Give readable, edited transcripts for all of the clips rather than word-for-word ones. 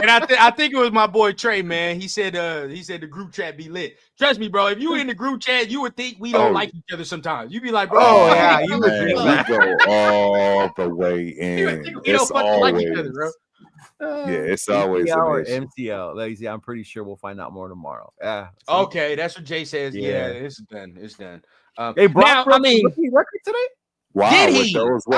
And I think it was my boy Trey, man. He said the group chat be lit. Trust me, bro. If you in the group chat, you would think we don't like each other sometimes. You be like, bro, you would think we go all the way in. We don't fucking like each other, bro. It's always MCL or an issue. MCL. Let me see. I'm pretty sure we'll find out more tomorrow. Yeah. Okay, that's what Jay says. Yeah, it's done. It's done. Hey, Brock, now, I mean, rookie record today. Wow, did with he? those 3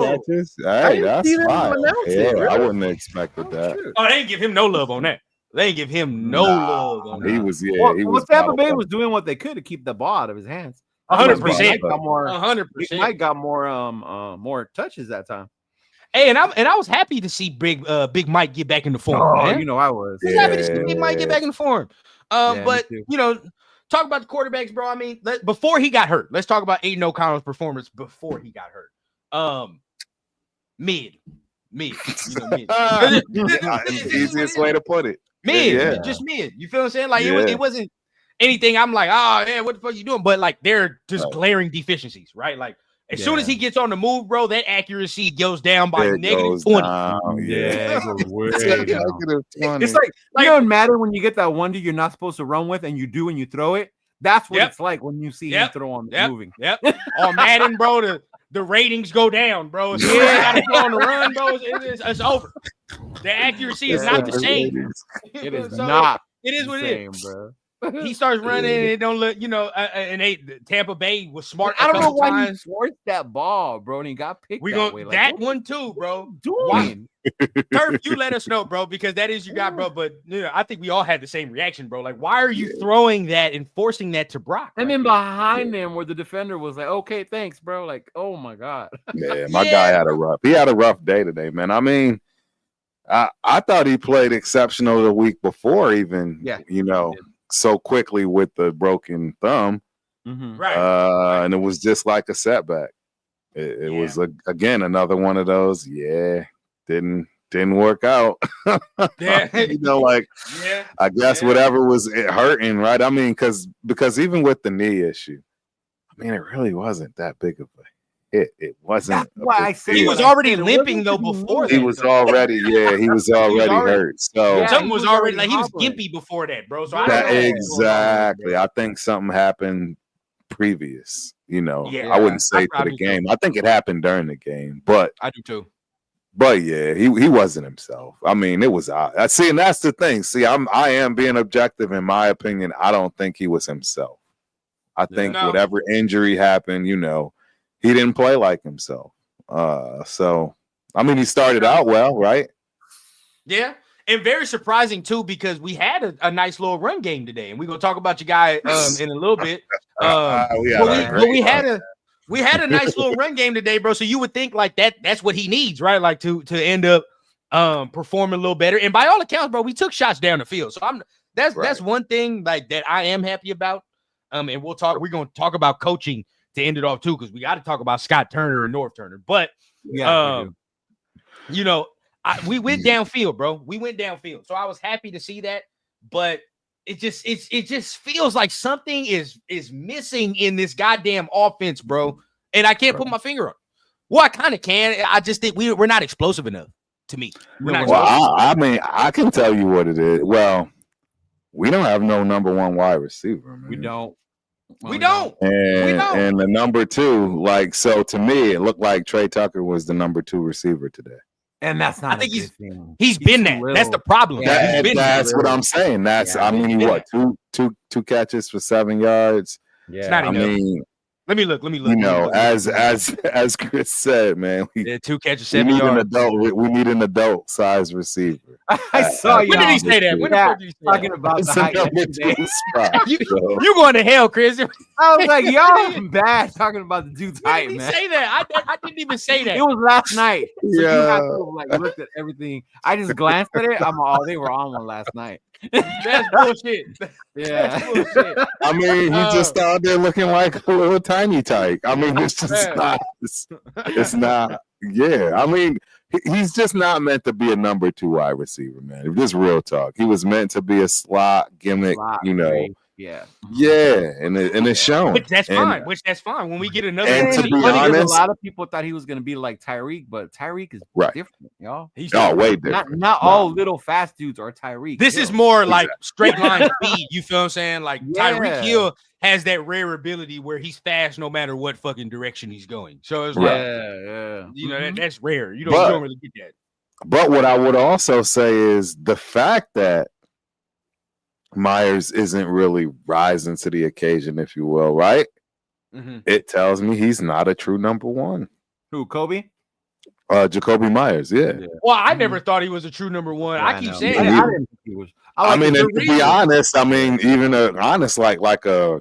catches? Hey, that's fine. Yeah, I wouldn't have expected that. Oh, they didn't give him no love on that. They didn't give him no love on that. He was. Tampa Bay was doing what they could to keep the ball out of his hands. 100%. 100%. Mike got more touches that time. Hey, and I was happy to see Big Mike get back into form. Oh, man. you know I was. I was happy to see Big Mike get back into form. But talk about the quarterbacks, bro. I mean, before he got hurt, let's talk about Aiden O'Connell's performance before he got hurt. Mid. Mid. Easiest way to put it. Mid, just mid. You feel what I'm saying? Like it wasn't anything. I'm like, oh man, what the fuck you doing? But like, they're just glaring deficiencies, right? Like, as soon as he gets on the move, bro, that accuracy goes down by -20. It's like you know, Madden when you get that wonder you're not supposed to run with, and you do, and you throw it. That's what it's like when you see him throw on the moving. On Madden, bro, the ratings go down, bro. As soon as you got to throw on the run, bro, it's over. The accuracy is not the same. It is not. It is what it is, bro. He starts running and it don't look, and Tampa Bay was smart. I don't know why he forced that ball, bro, and he got picked that one too, bro. Turf, you let us know, bro, because that is your guy, bro. But I think we all had the same reaction, bro. Like, why are you throwing that and forcing that to Brock? And then behind him, where the defender was like, "Okay, thanks, bro." Like, oh my god. Yeah, my guy had a rough day today, man. I mean, I thought he played exceptional the week before, even. So quickly with the broken thumb, right? And it was just like a setback. It was again another one of those. Didn't work out. I guess whatever was hurting, right? I mean, because even with the knee issue, I mean, it really wasn't that big of a hit. It wasn't. That's why I said he was already limping though before that. He was already hurt. So something was already like he was gimpy before that, bro. So I don't know. Exactly. I think something happened previous. I wouldn't say to the game. I think it happened during the game, but I do too. But yeah, he wasn't himself. I mean, it was odd. See, and that's the thing. See, I am being objective in my opinion. I don't think he was himself. I think whatever injury happened, he didn't play like himself. So, I mean, he started out well, right? Yeah. And very surprising, too, because we had a nice little run game today. And we're going to talk about your guy in a little bit. We had a nice little run game today, bro. So you would think like that's what he needs, right? Like to end up performing a little better. And by all accounts, bro, we took shots down the field. So that's one thing like that I am happy about. And we're going to talk about coaching to end it off too, because we got to talk about Scott Turner and North Turner. But we went downfield, bro. We went downfield, so I was happy to see that. But it just feels like something is missing in this goddamn offense, bro. And I can't put my finger on it. Well, I kind of can. I just think we're not explosive enough to me. I mean, I can tell you what it is. Well, we don't have no number one wide receiver, man. We don't. And the number two, like, so to me, it looked like Trey Tucker was the number two receiver today. And that's not. I think he's been that. That's the problem. That's what I'm saying. I mean, what two catches for 7 yards? Yeah, it's not enough. Mean, let me look. As Chris said, man, we 2 catches, 7 yards. We need an adult size receiver. I saw you. When did he say that? When did he say talking about the height? You going to hell, Chris? I was like, y'all bad talking about the dude's height, man. Say that? I didn't even say that. It was last night. So you have to looked at everything. I just glanced at it. They were on one last night. That's bullshit. That's bullshit. I mean, he just out there looking like a little tiny tyke. I mean, it's just not. It's not. Yeah, I mean, he's just not meant to be a number two wide receiver, man. If this real talk, he was meant to be a slot gimmick. Yeah. Yeah, and it's shown. Which that's fine. When we get another, and to be honest, a lot of people thought he was going to be like Tyreek, but Tyreek is different, y'all. He's way different. Not all little fast dudes are Tyreek. This is more like straight line speed. You feel what I'm saying? Like Tyreek Hill has that rare ability where he's fast no matter what fucking direction he's going. So it's like, you know, that's rare. You don't really get that. But what I would also say is the fact that Myers isn't really rising to the occasion, if you will, right? It tells me he's not a true number one. Who, Kobe? Jacoby Myers, yeah. Well, I never thought he was a true number one. I keep saying I didn't think he was. I mean, to be honest, even honest, like a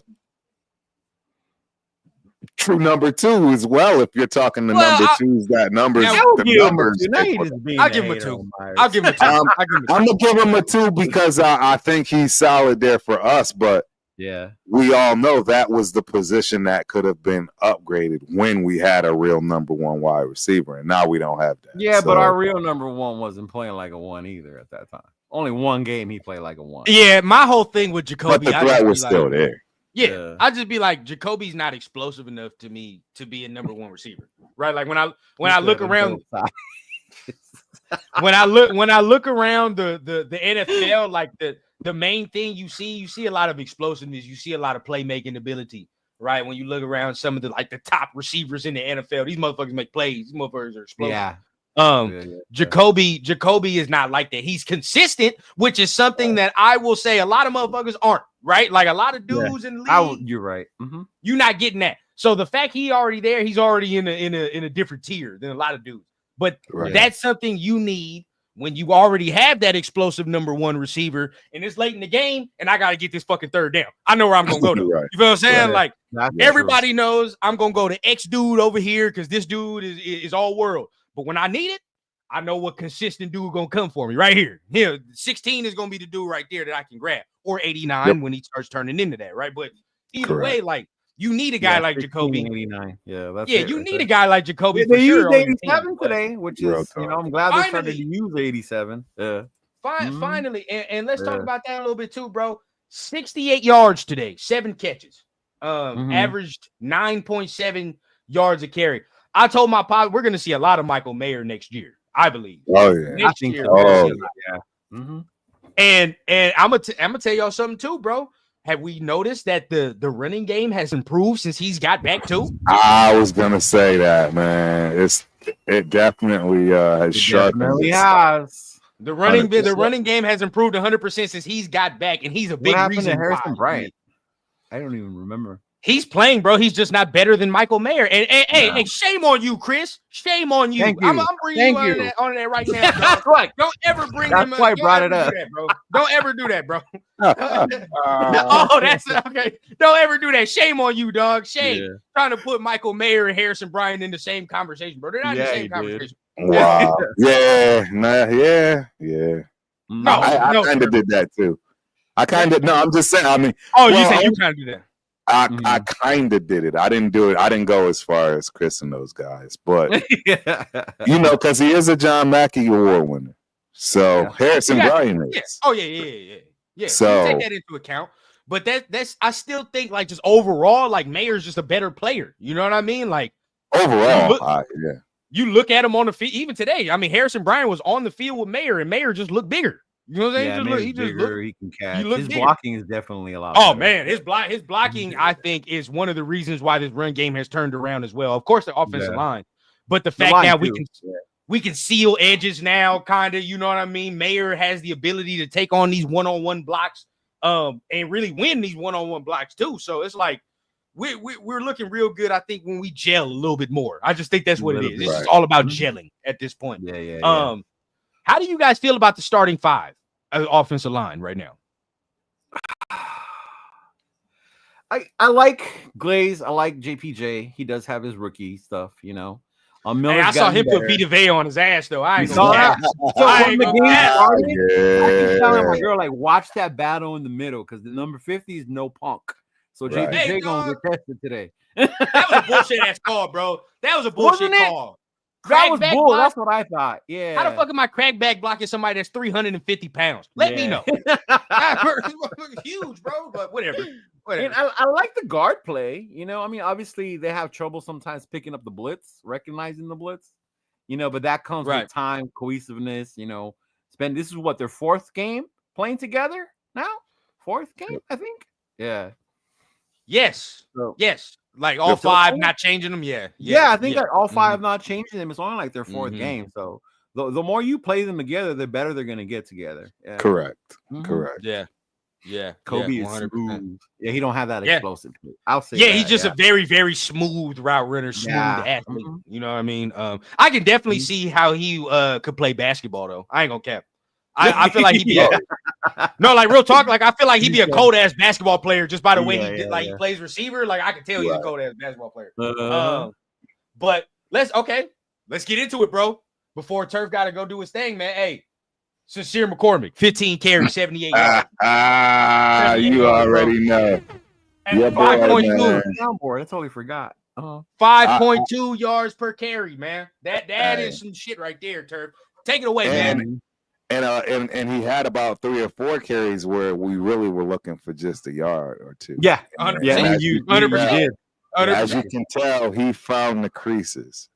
true number two as well. If you're talking the number twos, that numbers, the numbers. I'll give him a two. I'll give him a two. I'm gonna give him a two because I think he's solid there for us. But we all know that was the position that could have been upgraded when we had a real number one wide receiver, and now we don't have that. Yeah, but our real number one wasn't playing like a one either at that time. Only one game he played like a one. Yeah, my whole thing with Jacoby, but the threat was still there. Yeah, I'd just be like, Jacoby's not explosive enough to me to be a number one receiver, right? Like when I look around, when I look around the NFL, like the main thing you see a lot of explosiveness, you see a lot of playmaking ability, right? When you look around some of the top receivers in the NFL, these motherfuckers make plays. These motherfuckers are explosive. Yeah. Jacoby is not like that. He's consistent, which is something that I will say a lot of motherfuckers aren't, right? Like a lot of dudes in the league. You're right. You're not getting that. So the fact he's already there, he's already in a different tier than a lot of dudes. But that's something you need when you already have that explosive number one receiver and it's late in the game and I got to get this fucking third down. I know where I'm going to go to. You feel what I'm saying? Like everybody knows I'm going to go to X dude over here because this dude is all world. But when I need it, I know what consistent dude going to come for me right here. Here, 16 is going to be the dude right there that I can grab, or 89 when he starts turning into that, right? But either way, like you need a guy like Jacoby. 89. Yeah, that's you need a guy like Jacoby. They used 87 today, which is I'm glad they started to use 87. Yeah. Finally, and let's talk about that a little bit too, bro. 68 yards today, 7 catches, averaged 9.7 yards a carry. I told my pop we're going to see a lot of Michael Mayer next year. I believe. Oh yeah, next year. And I'm gonna tell y'all something too, bro. Have we noticed that the running game has improved since he's got back too? I was gonna say that, man. It definitely has sharpened. The running game has improved 100% since he's got back, and he's a big reason. Harrison Bryant. I don't even remember. He's playing, bro. He's just not better than Michael Mayer. And hey, shame on you, Chris. Shame on you. I'm bringing you on that right now. That's right. Don't ever bring him up. That's why I brought it up. Don't ever do that, bro. That's okay. Don't ever do that. Shame on you, dog. Shame. Trying to put Michael Mayer and Harrison Bryant in the same conversation, bro. They're not in the same conversation. Wow. Yeah. No, I kind of did that too. I'm just saying. I mean, you said you kind of do that. I kind of did it. I didn't do it. I didn't go as far as Chris and those guys, but because he is a John Mackey Award winner. So Harrison Bryant is. Oh yeah. So take that into account. But that's I still think like just overall, like Mayer's just a better player. You know what I mean? Like overall, you look at him on the field even today. I mean, Harrison Bryant was on the field with Mayer, and Mayer just looked bigger. You know what I'm saying? He can catch. His blocking is definitely a lot better. Oh man, his blocking, I think, is one of the reasons why this run game has turned around as well. Of course, the offensive line, but the fact now we can seal edges now, kind of. You know what I mean? Mayer has the ability to take on these one-on-one blocks, and really win these one-on-one blocks too. So it's like we're looking real good. I think when we gel a little bit more, I just think that's what it is. It's just all about gelling at this point. Yeah. How do you guys feel about the starting five? Offensive line right now. I like Glaze. I like JPJ. He does have his rookie stuff, you know. I saw him put Vita Vea on his ass though. I ain't saw that. So when the game started, I keep telling my girl like, watch that battle in the middle because the number 50 is no punk. So JPJ gonna get tested today. That was a bullshit ass call, bro. That was a bullshit call. crackback block? That's what I thought. Yeah. How the fuck am I crackback blocking somebody that's 350 pounds? Let me know. Huge, bro, but whatever. And I like the guard play. You know, I mean, obviously they have trouble sometimes picking up the blitz, recognizing the blitz. You know, but that comes with time, cohesiveness. You know, this is what their fourth game playing together now. Fourth game, I think. Yeah. Yes. So, yes. Like all five, not changing them. Yeah. I think that all five not changing them. It's only like their fourth game. So the more you play them together, the better they're gonna get together. Yeah. Correct. Correct. Yeah. Kobe is smooth. Yeah, he don't have that explosive. I'll say. Yeah, he's just a very, very smooth route runner, smooth athlete. You know what I mean? I can definitely see how he could play basketball though. I ain't gonna cap. I feel like he'd be no, like real talk. Like I feel like he'd be a cold ass basketball player just by the way he did. Like he plays receiver. Like I can tell he's a cold ass basketball player. But let's get into it, bro. Before Turf got to go do his thing, man. Hey, Sincere McCormick, 15 carries, 78 yards. You already know. And 5.2. I totally forgot. 5.2 yards per carry, man. That is some shit right there, Turf. Take it away, man. And he had about 3 or 4 carries where we really were looking for just a yard or two. Yeah, 100%. As you can tell, he found the creases.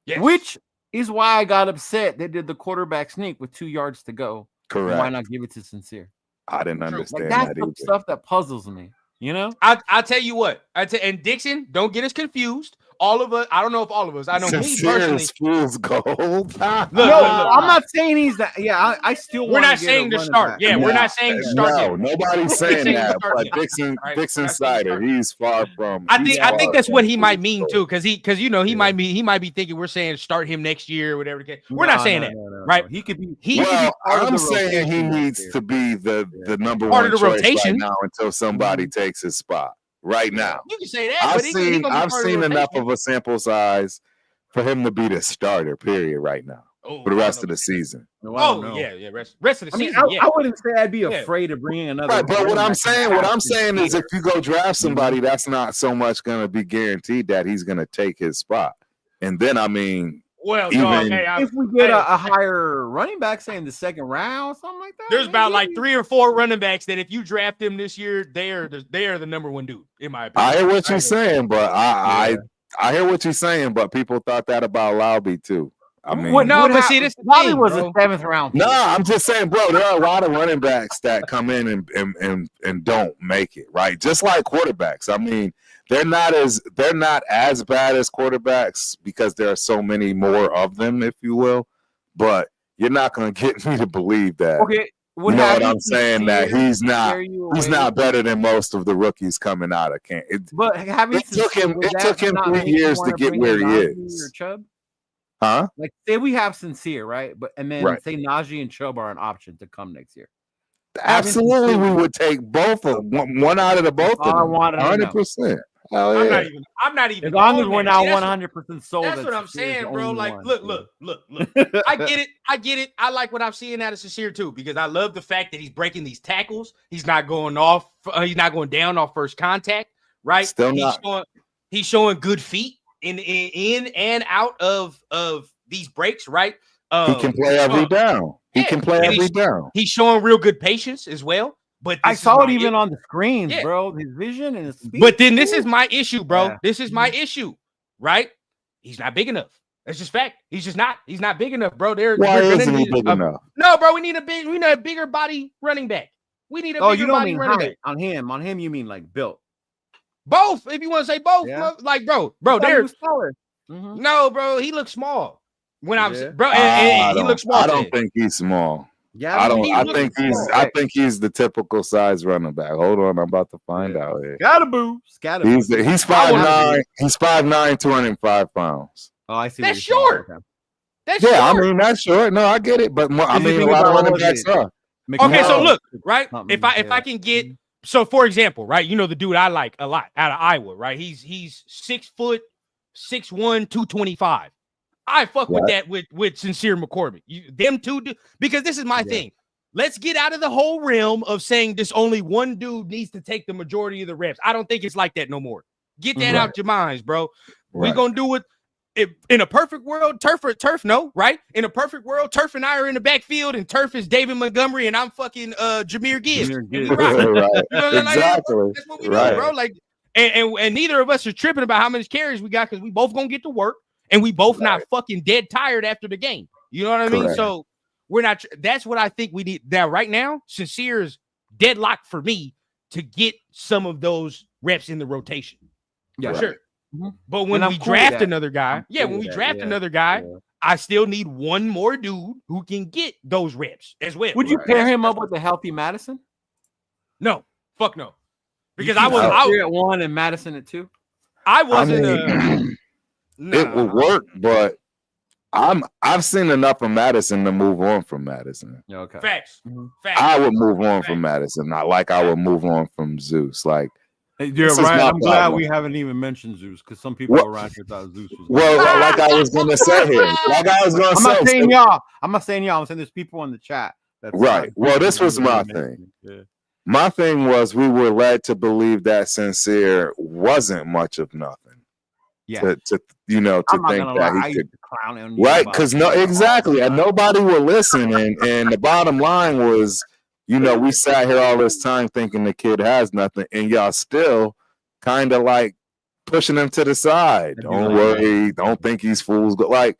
Yes. Which is why I got upset. They did the quarterback sneak with 2 yards to go. Correct. Why not give it to Sincere? I didn't understand that's that the either. stuff that puzzles me. You know, I'll tell you what. And Dixon, don't get us confused. All of us, I don't know if all of us. I know me personally. Fool's gold. Look, I'm not saying he's that. Yeah, I still. We're not saying to start. Yeah, we're not saying to start. No, nobody's saying that. But Dixon Sider, he's far from. I think that's what he might mean too, because he might be thinking we're saying start him next year or whatever. We're not saying that, right? He could be. I'm saying he needs to be the number one choice rotation right now until somebody takes his spot. Right now, you can say that. I've seen enough of a sample size for him to be the starter. Period. Right now, for the rest of the season. Rest of the season. I wouldn't say I'd be afraid of bringing another. Right, but what I'm saying is, if you go draft somebody, that's not so much going to be guaranteed that he's going to take his spot. And then, I mean. Well, if we get a higher running back, say in the second round, something like that. There's about like 3 or 4 running backs that if you draft them this year, they are the number one dude, in my opinion. I hear what you're saying, but I hear what you're saying, but people thought that about Laube too. I mean, see, this Laube was a 7th round. No, I'm just saying, bro. There are a lot of running backs that come in and don't make it, right? Just like quarterbacks. I mean. They're not as bad as quarterbacks because there are so many more of them, if you will. But you're not going to get me to believe that. Okay, you know what I'm saying? That he's not better than most of the rookies coming out of camp. It took him 3 years to get where he is. Huh? Like say we have Sincere, right? But then say Najee and Chubb are an option to come next year. Absolutely, we would take both of one out of the both of them. 100%. I'm not even. As long as we're not 100% sold. That's what I'm saying, bro. Like, look. I get it. I like what I'm seeing out of Sincere too, because I love the fact that he's breaking these tackles. He's not going off. He's not going down off first contact. Right. He's showing good feet in and out of these breaks. Right. He can play every down. He can play every down. He's showing real good patience as well. But I saw it even on the screens, bro. His vision and his speed. But then this is my issue, bro. Yeah. This is my issue, right? He's not big enough. That's just fact. He's just not. He's not big enough, bro. Why isn't he big enough? No, bro. We need a bigger body running back. We need a bigger body running back. On him, you mean like built? Both. If you want to say both, like bro. They're smaller. No, bro. He looks small. When I'm bro, and he looks small. I don't think he's small. Yeah, I think he's the typical size running back. Hold on, I'm about to find out here. Scatterboo. He's 5'9". He's 5'9", 205 pounds. Oh, I see. That's short. Okay. That's short. I mean that's short. No, I get it, but I mean a lot of running backs are. Okay, so look, right? If I can get for example, right? You know the dude I like a lot out of Iowa, right? He's 6 foot, 6'1", 225. I fuck with that with Sincere McCormick. Them two because this is my thing. Let's get out of the whole realm of saying this only one dude needs to take the majority of the reps. I don't think it's like that no more. Get that out your minds, bro. We're gonna do it. in a perfect world, Turf, no, right? In a perfect world, Turf and I are in the backfield, and Turf is David Montgomery, and I'm fucking Jahmyr Gibbs. Right. You know, exactly. That's what we do, bro. Like, and neither of us are tripping about how many carries we got because we both gonna get to work, and we both not fucking dead tired after the game. You know what I mean? So we're not. That's what I think we need now. Right now, Sincere is deadlocked for me to get some of those reps in the rotation. Yeah, sure. But when we draft another guy, another guy, I still need one more dude who can get those reps as well. Would you pair him up with a healthy Madison? No, fuck no. Because I was out at 1 and Madison at 2. I wasn't. It would work, but I've seen enough of Madison to move on from Madison. Okay. Facts. I would move on from Madison, not like I would move on from Zeus. Like. You're right. I'm glad we haven't even mentioned Zeus because some people around here thought Zeus was. Well, like I was going to say here. I'm not saying y'all. I'm saying there's people in the chat. Right. Well, this was my thing. Yeah. My thing was we were led to believe that Sincere wasn't much of nothing. Yeah. To think that he could clown him. Right. Because exactly. And nobody would listen. And the bottom line was, we sat here all this time thinking the kid has nothing, and y'all still kind of like pushing him to the side. Don't worry, don't think he's fools. But like,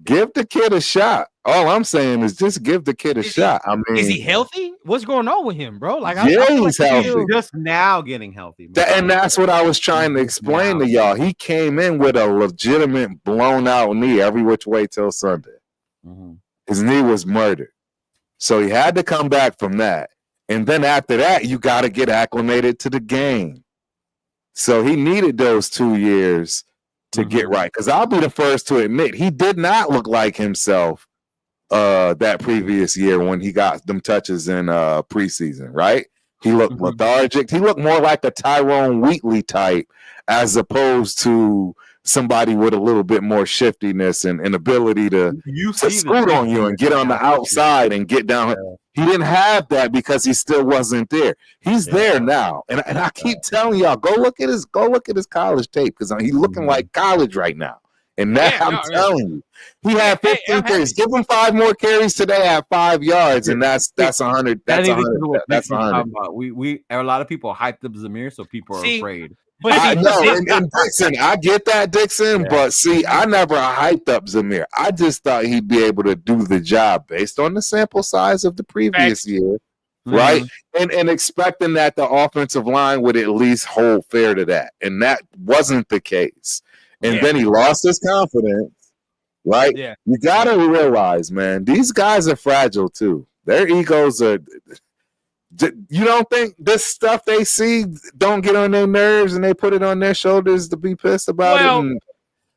give the kid a shot. All I'm saying is just give the kid a shot. I mean, is he healthy? What's going on with him, bro? Like, he's healthy. Just now getting healthy. And that's what I was trying to explain to y'all. He came in with a legitimate blown out knee every which way till Sunday. Mm-hmm. His knee was murdered. So he had to come back from that. And then after that, you got to get acclimated to the game. So he needed those 2 years to get right. Because I'll be the first to admit, he did not look like himself that previous year when he got them touches in preseason, right? He looked lethargic. He looked more like a Tyrone Wheatley type as opposed to somebody with a little bit more shiftiness and ability to scoot on you and get on the outside and get down. He didn't have that because he still wasn't there. He's there now. And I keep telling y'all, go look at his college tape because he's looking like college right now. And now I'm telling you, he had 15 carries. Give him 5 more carries today at 5 yards, and that's 100. That's 100. That's 100. We a lot of people hyped up Zamir, so people are afraid. But I know, and Dixon, I get that, Dixon. But see, I never hyped up Zamir. I just thought he'd be able to do the job based on the sample size of the previous year, right? And expecting that the offensive line would at least hold fair to that, and that wasn't the case. And then he lost his confidence, right? Yeah. You got to realize, man, these guys are fragile too. Their egos are. You don't think this stuff they see don't get on their nerves and they put it on their shoulders to be pissed about it? And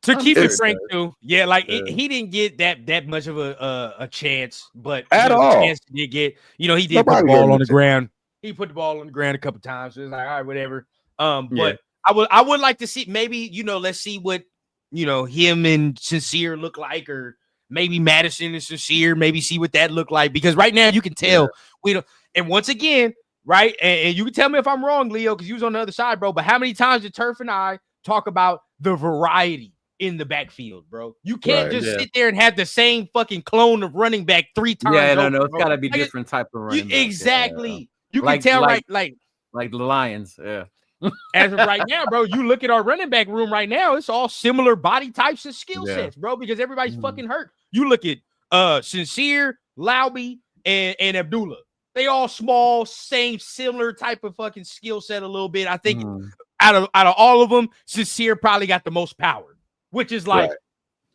to keep it frank, too, he didn't get that much of a chance, but at all, chance he did get. He did put the ball on the ground. He put the ball on the ground a couple times. So it's like, all right, whatever. But I would like to see maybe let's see what him and Sincere look like, or maybe Madison and Sincere, maybe see what that look like, because right now you can tell we don't. And once again, right, and you can tell me if I'm wrong, Leo, because you was on the other side, bro. But how many times did Turf and I talk about the variety in the backfield, bro? You can't sit there and have the same fucking clone of running back 3 times. Yeah, no, it's got to be different type of running back. Exactly. You can tell, like the Lions, yeah. As of right now, bro, you look at our running back room right now, it's all similar body types and skill sets, bro, because everybody's fucking hurt. You look at Sincere, Lauby, and Abdullah. They all small, similar type of fucking skill set a little bit. I think out of all of them, Sincere probably got the most power, which is like,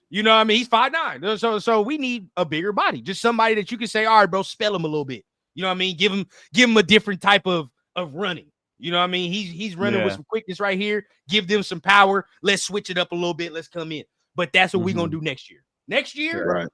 he's 5'9". So we need a bigger body, just somebody that you can say, all right, bro, spell him a little bit. You know what I mean? Give him a different type of running. You know what I mean? He's running with some quickness right here. Give them some power. Let's switch it up a little bit. Let's come in. But that's what we're going to do next year. Next year,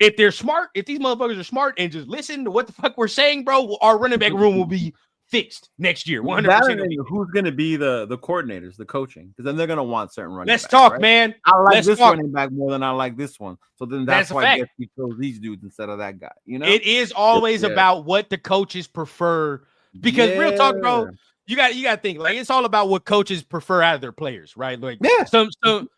if they're smart, if these motherfuckers are smart and just listen to what the fuck we're saying, bro, our running back room will be fixed next year. 100%. Who's going to be the coordinators, the coaching? Because then they're going to want certain running backs. Let's talk, man. I like this running back more than I like this one. So then that's why I guess we chose these dudes instead of that guy. It is always about what the coaches prefer. Because real talk, bro, You got to think like it's all about what coaches prefer out of their players, right? Like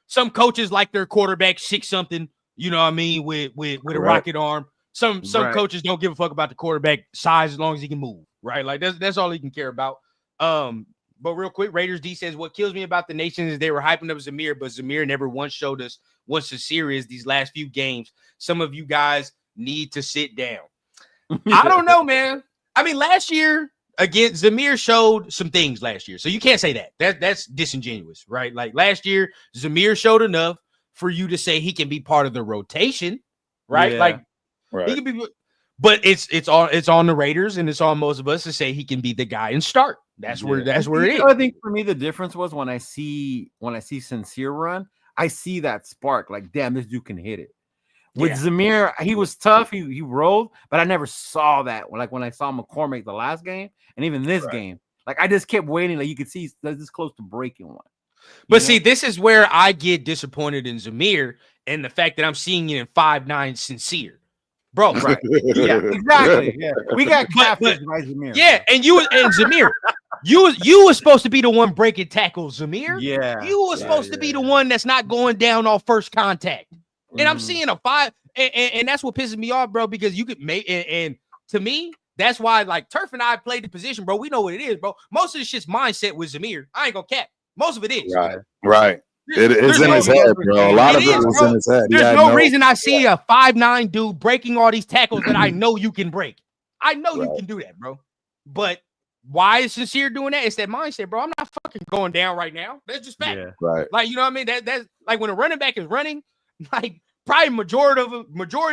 some coaches like their quarterback 6-something, you know what I mean, with a rocket arm. Some coaches don't give a fuck about the quarterback size as long as he can move, right? Like that's all he can care about. But real quick, Raiders D says what kills me about the Nation is they were hyping up Zamir, but Zamir never once showed us what's serious these last few games. Some of you guys need to sit down. I don't know, man. I mean, last year, again, Zamir showed some things last year. So you can't say that. That's disingenuous, right? Like last year, Zamir showed enough for you to say he can be part of the rotation, right? Yeah. Like he can be, but it's on the Raiders and it's on most of us to say he can be the guy and start. That's where it is. I think for me the difference was when I see Sincere run, I see that spark. Like, damn, this dude can hit it. With Zamir, he was tough. He rolled, but I never saw that. Like when I saw McCormick the last game, and even this game, like I just kept waiting. Like you could see he's this close to breaking one. But see, this is where I get disappointed in Zamir and the fact that I'm seeing it in 5'9" Sincere, bro. Right? Yeah, exactly. Yeah, we got catfish by Zamir. Yeah, and Zamir, you was supposed to be the one breaking tackles, Zamir. Yeah, you was supposed to be the one that's not going down off first contact. And I'm seeing a 5, and that's what pisses me off, bro, because you could make, and to me, that's why, like, Turf and I played the position, bro. We know what it is, bro. Most of this shit's mindset with Zamir. I ain't gonna cap. Most of it is. Right. It's in his head, bro. A lot of it was in his head. There's no reason I see a 5'9" dude breaking all these tackles that I know you can break. I know you can do that, bro. But why is Sincere doing that? It's that mindset, bro. I'm not fucking going down right now. That's just fact. Yeah. Right. Like, you know what I mean? That's like when a running back is running, like probably majority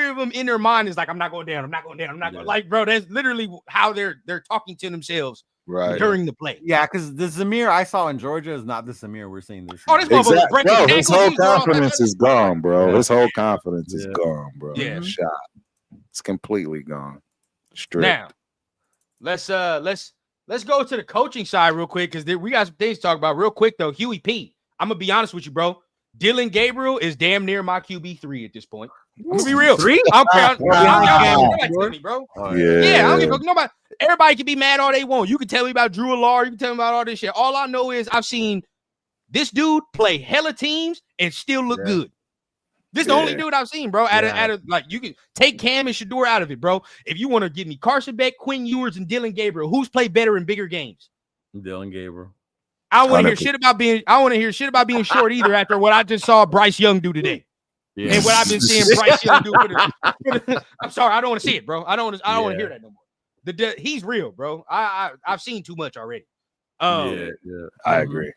of them in their mind is like, I'm not going down. I'm not going down. I'm not going. Like, bro, that's literally how they're talking to themselves during the play. Yeah, because the Zamir I saw in Georgia is not the Zamir we're seeing this year. Oh, this motherfucker's breaking ankles. His whole confidence is gone, bro. His whole confidence is gone, bro. Yeah, shot. It's completely gone. Straight. Now, let's go to the coaching side real quick because we got some things to talk about real quick though. Huey P, I'm gonna be honest with you, bro. Dylan Gabriel is damn near my QB3 at this point. I'm gonna be real. 3? I'm proud. Bro. I don't give a fuck. Nobody. Everybody can be mad all they want. You can tell me about Drew Allard. You can tell me about all this shit. All I know is I've seen this dude play hella teams and still look good. This is the only dude I've seen, bro. Out of like you can take Cam and Shador out of it, bro. If you want to give me Carson Beck, Quinn Ewers, and Dylan Gabriel, who's played better in bigger games? Dylan Gabriel. I want to hear shit about being short either after what I just saw Bryce Young do today. Yeah. And what I've been seeing Bryce Young do I'm sorry, I don't want to see it, bro. I don't want to hear that no more. He's real, bro. I've seen too much already. I agree.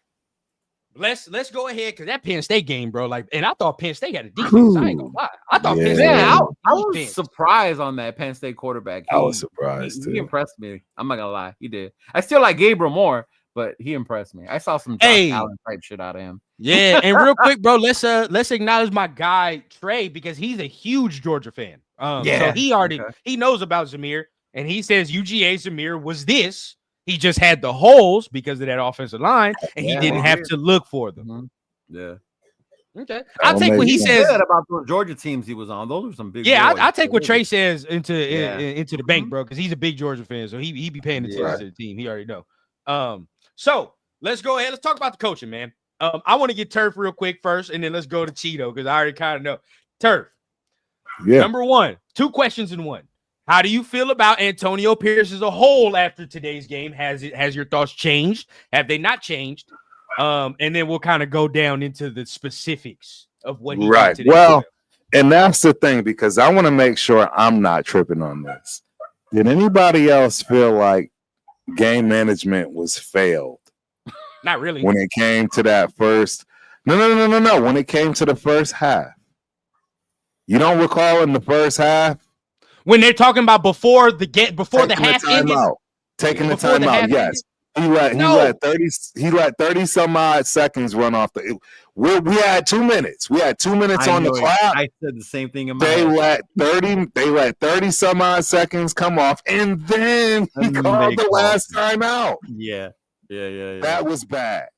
Let's go ahead because that Penn State game, bro. Like, and I thought Penn State had a defense. I ain't gonna lie. I thought Penn State. I was surprised on that Penn State quarterback. I was surprised too. He impressed me. I'm not gonna lie, he did. I still like Gabriel more, but he impressed me. I saw some Josh Allen type shit out of him. Yeah, and real quick, bro, let's acknowledge my guy Trey because he's a huge Georgia fan. So he knows about Zamir, and he says UGA Zamir was this. He just had the holes because of that offensive line, and he didn't have to look for them. Yeah. Okay. I'll take what he says about those Georgia teams he was on. Those were some big. Yeah, I'll take what Trey says into the bank, bro, because he's a big Georgia fan, so he be paying attention to the team. He already know. So let's go ahead. Let's talk about the coaching, man. I want to get Turf real quick first, and then let's go to Cheeto because I already kind of know. Turf. Yeah. Number one, 2 questions in one. How do you feel about Antonio Pierce as a whole after today's game? Has your thoughts changed? Have they not changed? And then we'll kind of go down into the specifics of what he did today. Well, and that's the thing because I want to make sure I'm not tripping on this. Did anybody else feel like game management was failed? Not really. When it came to that first, no. When it came to the first half, you don't recall in the first half. When they're talking about before the half ended, taking the time out, yes. He let 30 some odd seconds run off the. We had 2 minutes. We had 2 minutes on the clock. I said the same thing in my head. They let 30 some odd seconds come off, and then he called the last time out. Yeah. That was bad.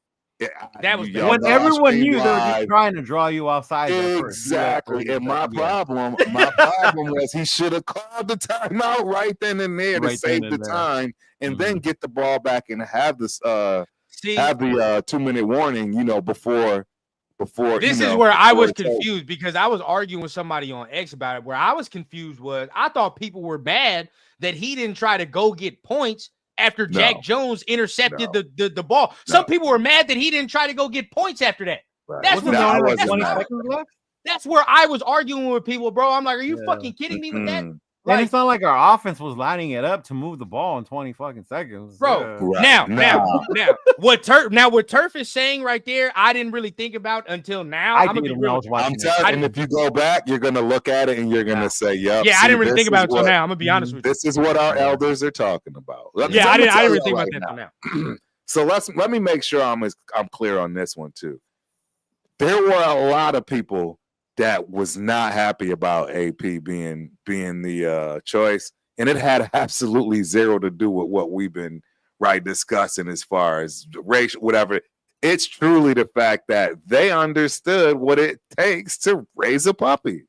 That was when everyone knew they were just trying to draw you offside. Exactly. And my problem was he should have called the timeout right then and there to save the time and then get the ball back and have this have the 2-minute warning, before this is where I was confused because I was arguing with somebody on X about it. Where I was confused was I thought people were mad that he didn't try to go get points after Jack Jones intercepted the ball. Some people were mad that he didn't try to go get points after that. Right. That's where I was arguing with people, bro. I'm like, are you fucking kidding me with that? And it's not like our offense was lining it up to move the ball in 20 fucking seconds, bro. Now, what Turf is saying right there, I didn't really think about until now. I'm telling you, and if you go back, you're gonna look at it and you're gonna say, "Yep." Yeah, I didn't really think about it until now. I'm gonna be honest with you. This is what our elders are talking about. I didn't really think about that until now. So let me make sure I'm clear on this one too. There were a lot of people that was not happy about AP being the choice, and it had absolutely zero to do with what we've been discussing as far as race, whatever. It's truly the fact that they understood what it takes to raise a puppy,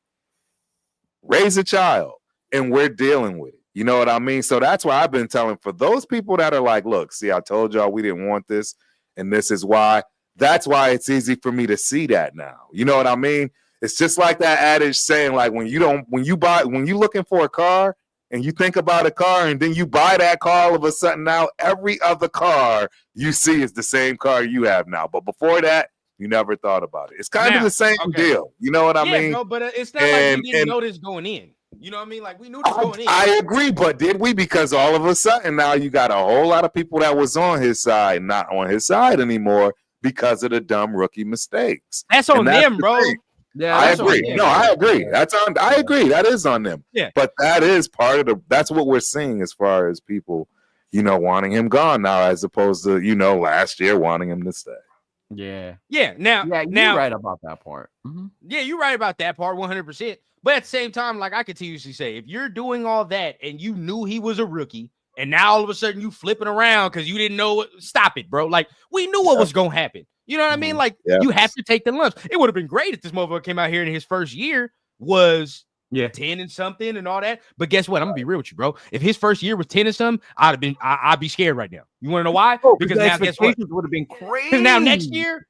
raise a child, and we're dealing with it. You know what I mean? So that's why I've been telling for those people that are like, look, see, I told y'all we didn't want this, and this is why. That's why it's easy for me to see that now. You know what I mean? It's just like that adage saying, like, when you're looking for a car and you think about a car and then you buy that car, all of a sudden now every other car you see is the same car you have now. But before that, you never thought about it. It's kind of the same deal. You know what I mean? No, but it's not like we didn't know this going in. You know what I mean? Like, we knew this going in. I agree, but did we? Because all of a sudden now you got a whole lot of people that was on his side, not on his side anymore because of the dumb rookie mistakes. That's on them, bro. Yeah, I agree. No, I agree. I agree. That is on them. Yeah. But that is part of that's what we're seeing as far as people, wanting him gone now, as opposed to, last year wanting him to stay. Yeah. Yeah. Now, you're right about that part. Mm-hmm. Yeah, you're right about that part 100%. But at the same time, like I continuously say, if you're doing all that and you knew he was a rookie, and now all of a sudden you flipping around because you didn't know stop it, bro. Like, we knew what was going to happen. You know what I mean? Like, you have to take the lumps. It would have been great if this motherfucker came out here in his first year was 10 and something and all that. But guess what? I'm going to be real with you, bro. If his first year was 10 and something, I'd be scared right now. You want to know why? Because now guess what? Would have been crazy. Now next year,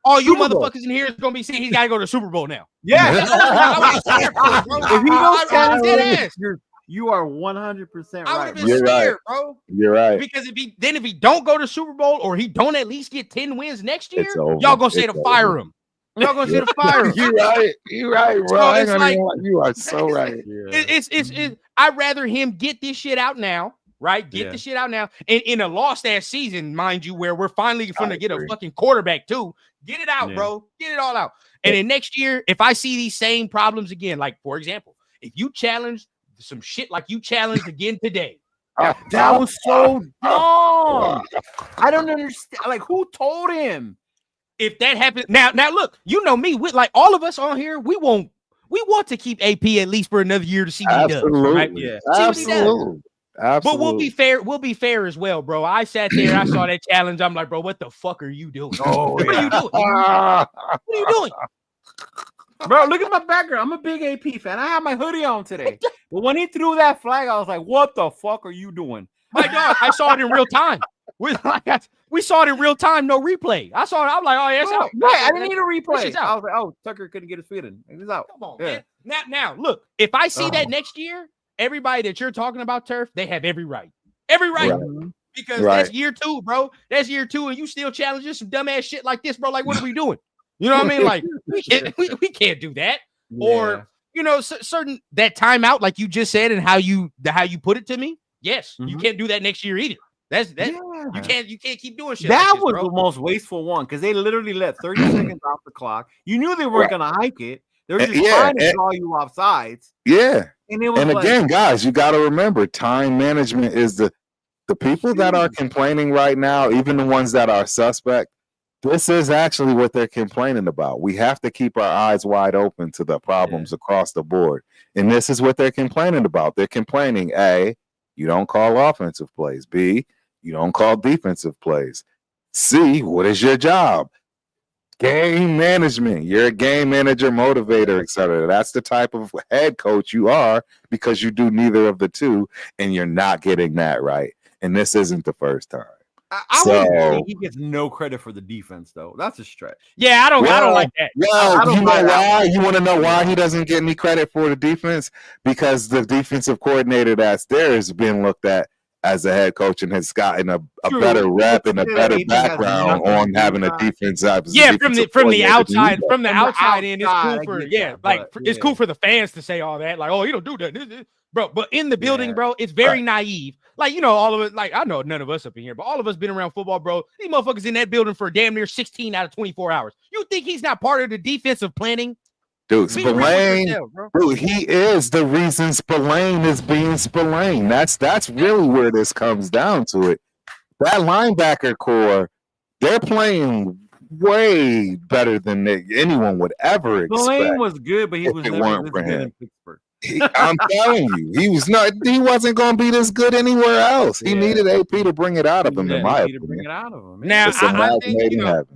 all you motherfuckers in here is going to be saying he's got to go to the Super Bowl now. Yeah. If he goes down, you are 100% right. I would have been scared, bro. You're right. Because if he don't go to Super Bowl or he don't at least get 10 wins next year, y'all gonna say to fire him. Y'all gonna say to fire him. You're right, bro. So you are so right. It's I'd rather him get this shit out now, right? Get the shit out now. And in a lost ass season, mind you, where we're finally gonna get a fucking quarterback too. Get it out, bro. Get it all out. And then next year, if I see these same problems again, like for example, if you challenge some shit like you challenged again today. That was so dumb. I don't understand. Like, who told him? If that happened now, look, you know me. We like all of us on here. We want to keep AP at least for another year to see what he does. Right? Yeah, absolutely. But we'll be fair. We'll be fair as well, bro. I sat there. I saw that challenge. I'm like, bro, what the fuck are you doing? What are you doing? What are you doing? Bro, look at my background. I'm a big AP fan. I have my hoodie on today. But when he threw that flag, I was like, what the fuck are you doing? My God, I saw it in real time. We saw it in real time, no replay. I saw it. I'm like, oh, yeah, it's out. Right, I didn't need a replay. I was like, oh, Tucker couldn't get his feet in. It's out. Come on, man. Now, look, if I see that next year, everybody that you're talking about, Turf, they have every right. Every right. Because that's year 2, bro. That's year 2, and you still challenging some dumbass shit like this, bro. Like, what are we doing? You know what I mean? Like, we can't do that. Or, certain that timeout, like you just said, and how you put it to me. Yes, you can't do that next year either. You can't keep doing shit. That like this, was bro. The most wasteful one because they literally let 30 seconds off the clock. You knew they weren't gonna hike it. They were just trying to draw you off sides. Yeah. And again, guys, you got to remember, time management is the people that are complaining right now, even the ones that are suspect. This is actually what they're complaining about. We have to keep our eyes wide open to the problems across the board. And this is what they're complaining about. They're complaining, A, you don't call offensive plays. B, you don't call defensive plays. C, what is your job? Game management. You're a game manager, motivator, etc. That's the type of head coach you are because you do neither of the two, and you're not getting that right. And this isn't the first time. I would say he gets no credit for the defense, though. That's a stretch. Yeah, I don't like that. Well, you know why? You want to know why he doesn't get any credit for the defense? Because the defensive coordinator that's there has been looked at as a head coach and has gotten a better rep and a better background on having a defense. Yeah, from the outside in, it's cool for it's cool for the fans to say all that, like, oh, you don't do that, bro. But in the building, bro, it's very naive. Like, all of it, like, I know none of us up in here, but all of us been around football, bro. These motherfuckers in that building for damn near 16 out of 24 hours. You think he's not part of the defensive planning? Dude, Spillane, dude, he is the reason Spillane is being Spillane. That's really where this comes down to it. That linebacker core, they're playing way better than anyone would ever expect. Spillane was good, but he was never this good in Pittsburgh. I'm telling you, he wasn't going to be this good anywhere else. He needed AP to bring it out of him, in my opinion. Now, I think,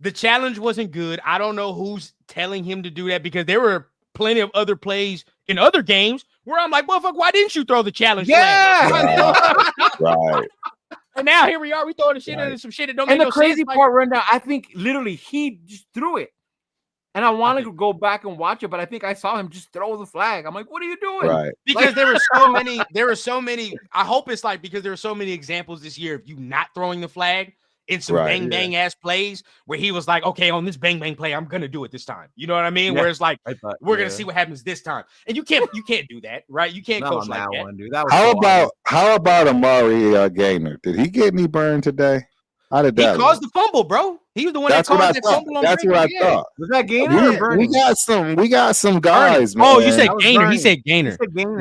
the challenge wasn't good. I don't know who's telling him to do that, because there were plenty of other plays in other games where I'm like, motherfucker, why didn't you throw the challenge flag? Right. And now here we are, we throwing the shit into some shit that don't make no sense. And the crazy part rundown, I think literally he just threw it. And I wanted to go back and watch it, but I think I saw him just throw the flag. I'm like, what are you doing? Right. Because there were so many, I hope it's like, because there were so many examples this year of you not throwing the flag in some bang ass plays where he was like, okay, on this bang play, I'm gonna do it this time. You know what I mean? Where it's like, we're gonna see what happens this time. And you can't do that, right? You can't coach like that. Dude. How about Amari Gaynor? Did he get any burn today? How did that? He caused the fumble, bro. He was the one that caused the fumble. That's what I thought. Was that Gaynor or Bernie? We got some guys. Man. Oh, you said Gaynor. He said Gaynor.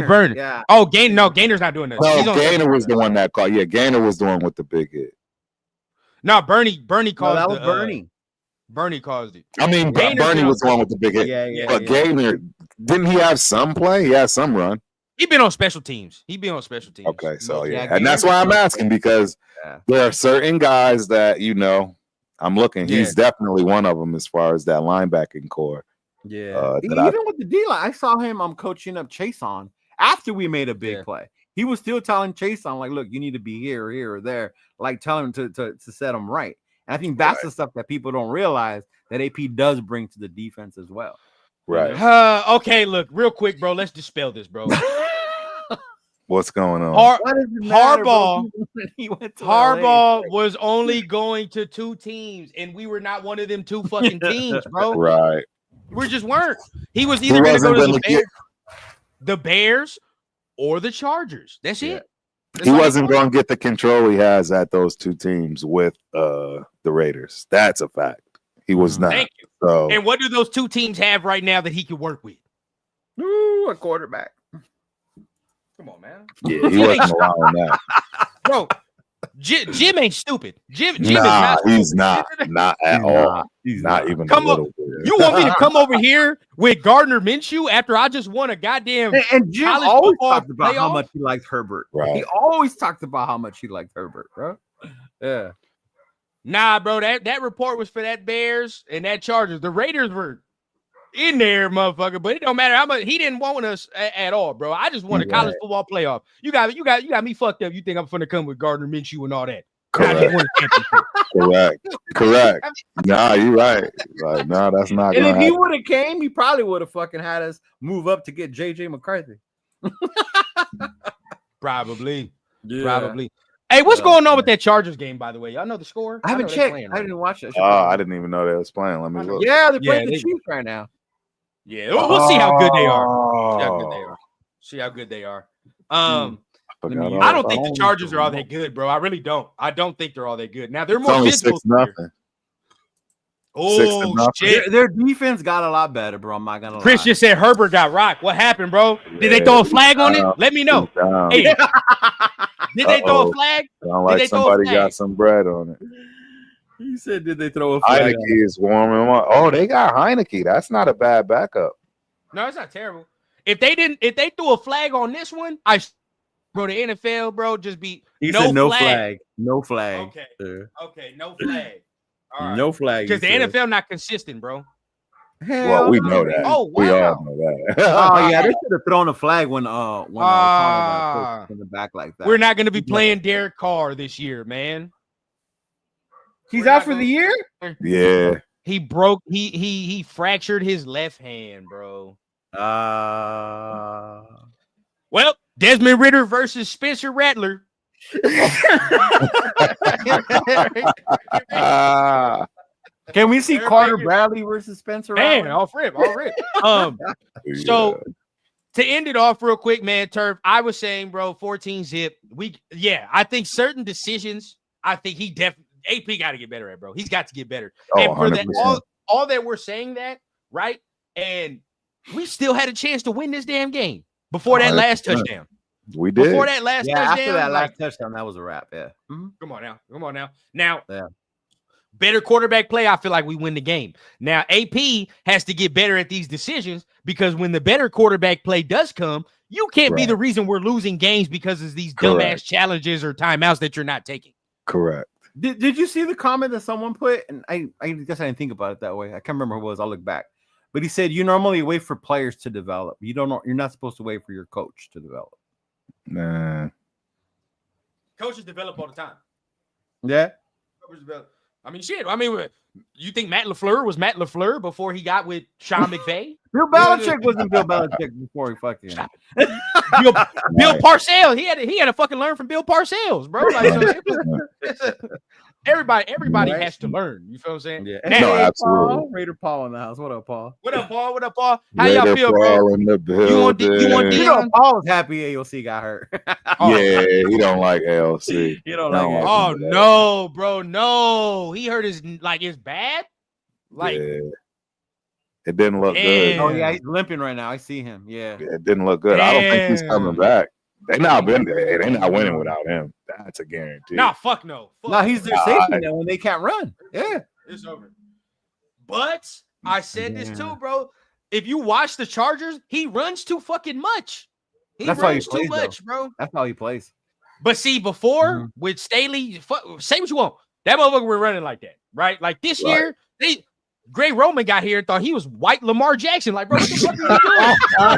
Burn. Yeah. Oh, Gaynor. No, Gaynor's not doing that. No, Gaynor was the one that called. Yeah, Gaynor was the one with the big hit. No, Bernie caused. That was Bernie. Bernie caused it. I mean, Bernie was the one with the big hit. Yeah. But Gaynor, didn't he have some play? He had some run. He been on special teams. Okay, so and that's why I'm asking, because there are certain guys that I'm looking. He's definitely one of them as far as that linebacking core. Yeah, even with the D-line, I saw him. I'm coaching up Chase on after we made a big play. He was still telling Chase on, like, look, you need to be here, or there, like telling him to set him right. And I think that's the stuff that people don't realize that AP does bring to the defense as well. Right. Okay, look, real quick, bro. Let's dispel this, bro. What's going on? Harbaugh was only going to 2 teams, and we were not one of them 2 fucking teams, bro. Right. We just weren't. He was either going to go to the Bears or the Chargers. That's it. He wasn't going to get the control he has at those 2 teams with the Raiders. That's a fact. He was not. Thank you. So, and what do those 2 teams have right now that he could work with? Ooh, a quarterback. Come on, man. Yeah, he wasn't allowing that. Bro, Jim ain't stupid. Jim is not. He's not. Not at all. He's not even a little bit. You want me to come over here with Gardner Minshew after I just won a goddamn and Jim always talked about how much he liked Herbert. Right. He always talked about how much he liked Herbert, bro. Yeah. Nah, bro, that report was for that Bears and that Chargers. The Raiders were in there, motherfucker, but it don't matter how much. He didn't want us at all, bro. I just won a college football playoff. You got me fucked up. You think I'm finna come with Gardner Minshew and all that? Correct. Nah, you're right. Like, nah, that's not. And if he would have came, he probably would have fucking had us move up to get JJ McCarthy. Probably. Hey, what's going on with that Chargers game, by the way? Y'all know the score? I haven't checked. I didn't watch it. I didn't even know they was playing. Let me look. Yeah, they're playing the Chiefs right now. Yeah, we'll see how good they are. See how good they are. I don't think the Chargers are all that good, bro. I really don't. I don't think they're all that good. Now they're more physical. 6-0. Oh shit! Their defense got a lot better, bro. I'm not gonna lie. Chris just said Herbert got rocked. What happened, bro? Did they throw a flag on it? Let me know. Hey, did they throw a flag? Sound like somebody got some bread on it. He said, "Did they throw a flag?" Heineke is warming them up. Oh, they got Heineke. That's not a bad backup. No, it's not terrible. If they threw a flag on this one, Bro, the NFL, bro, just be no flag. No flag. Okay. Okay, no flag. All right. No flag. Because the NFL not consistent, bro. Well, we know that. Oh, wow. We all know that. Oh yeah, they should have thrown a flag when Connor got pushed in the back like that. We're not going to be playing Derek Carr this year, man. He's out for the year? Yeah. He fractured his left hand, bro. Well, Desmond Ridder versus Spencer Rattler. Can we see Carter Bradley versus Spencer Rattler? Man, off rip. So to end it off real quick, man, Turf, I was saying, bro, 14-zip. I think certain decisions, I think he definitely AP got to get better at, bro. He's got to get better. And for that, all that we're saying that, right? And we still had a chance to win this damn game before that last touchdown. We did. Before that last touchdown. After that last touchdown, that was a wrap. Yeah. Mm-hmm. Come on now. Now, better quarterback play, I feel like we win the game. Now, AP has to get better at these decisions because when the better quarterback play does come, you can't be the reason we're losing games because of these dumbass challenges or timeouts that you're not taking. Correct. Did you see the comment that someone put? And I guess I didn't think about it that way. I can't remember who it was. I'll look back. But he said, you normally wait for players to develop. You're not supposed to wait for your coach to develop. Nah. Coaches develop all the time. Yeah. I mean, shit. I mean, you think Matt LaFleur was Matt LaFleur before he got with Sean McVay? Bill Belichick wasn't Bill Belichick before he fucking Bill Parcells. He had to fucking learn from Bill Parcells, bro. Like, everybody has to learn. You feel what I'm saying? Yeah. No, absolutely. Paul, Raider Paul in the house. What up, Paul? What up, Paul? How y'all feel, bro? In the building. You want Dion? Paul was happy AOC got hurt. Yeah, he don't like AOC. You don't like it. Oh no, bro, no. He hurt his it's bad. Like it didn't look good. Oh yeah, he's limping right now. I see him. Yeah, it didn't look good. I don't think he's coming back. They not winning without him. That's a guarantee. Nah, fuck no. No, he's their safety now when they can't run. Yeah, it's over. But I said this too, bro. If you watch the Chargers, he runs too fucking much. That's runs how he plays, too much, bro. That's how he plays. But see, before with Staley, say what you want. That motherfucker were running like that, right? Like this year, Gray Roman got here and thought he was white Lamar Jackson. Like, bro, what the fuck are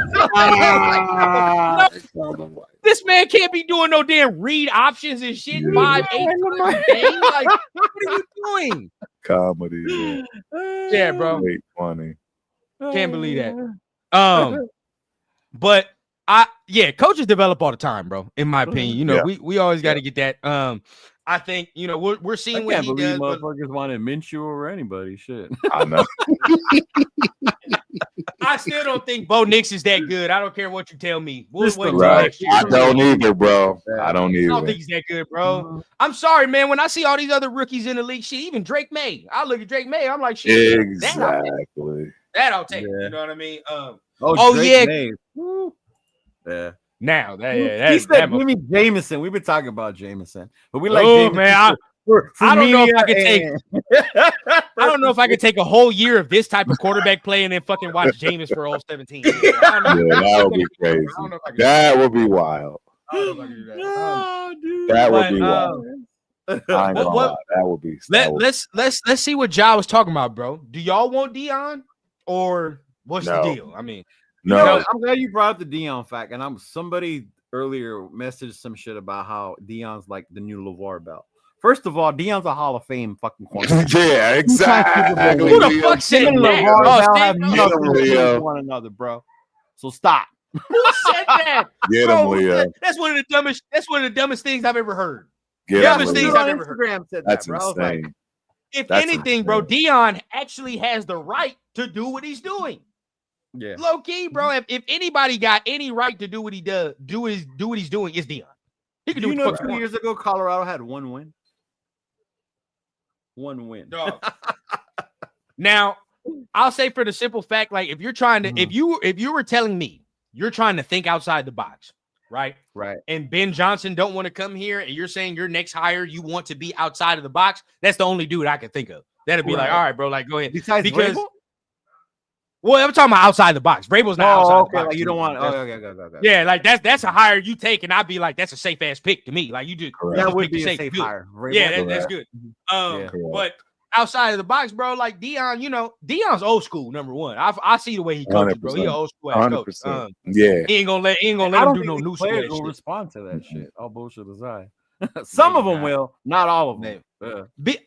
you doing? This man can't be doing no damn read options and shit. 5, 8 Like, what are you doing? Comedy. Yeah, bro. Funny. Can't believe that. But coaches develop all the time, bro. In my opinion, you know, we always got to get that. I think we're seeing what he does. Motherfuckers wanted Minshew or anybody. Shit, I know. I still don't think Bo Nix is that good. I don't care what you tell me. We'll wait I don't either, bro. I don't either. I don't think he's that good, bro. I'm sorry, man. When I see all these other rookies in the league, shit, even Drake May, I look at Drake May. I'm like, shit, exactly. That I'll take. You know what I mean? Drake May. Yeah. Now he said, "Give me Jameson." We've been talking about Jameson, but we like. Oh man, I don't know if I could take. I don't know if I could take a whole year of this type of quarterback play and then fucking watch Jameis for all 17. That would be crazy. That would be wild. That would be wild. I ain't gonna lie. That would be. Let's see what Ja was talking about, bro. Do y'all want Dion or what's the deal? I mean. No, I'm glad you brought up the Dion fact. And somebody earlier messaged some shit about how Dion's like the new LeVar Bell. First of all, Dion's a Hall of Fame fucking corner. Yeah, exactly. Who the fuck said that? LeVar Bell have nothing to do with one another, bro. So stop. Who said that? Get him, Leo. That's one of the dumbest things I've ever heard. Dumbest things I've ever heard. That's insane. If anything, bro, Dion actually has the right to do what he's doing. Yeah, low key, bro. If anybody got any right to do what he does, do what he's doing, it's Dion. He can do. 2 years ago, Colorado had one win. One win. Now, I'll say for the simple fact, like if you're trying to, if you were telling me you're trying to think outside the box, right? Right. And Ben Johnson don't want to come here, and you're saying your next hire you want to be outside of the box. That's the only dude I can think of. That'd be like, all right, bro, like go ahead. Besides because. Vrabel? Well, I'm talking about outside the box. Vrabel's not outside the box. Like you don't want. Okay. Yeah, like that's a hire you take, and I'd be like, that's a safe ass pick to me. Like you just that would be a safe hire. Yeah, that's good. But outside of the box, bro, like Deion, Deion's old school. Number one, I see the way he coaches, bro. He an old school ass coach. Yeah, he ain't gonna let him do no new players will respond to that shit. All bullshit aside. Some of them will, not all of them.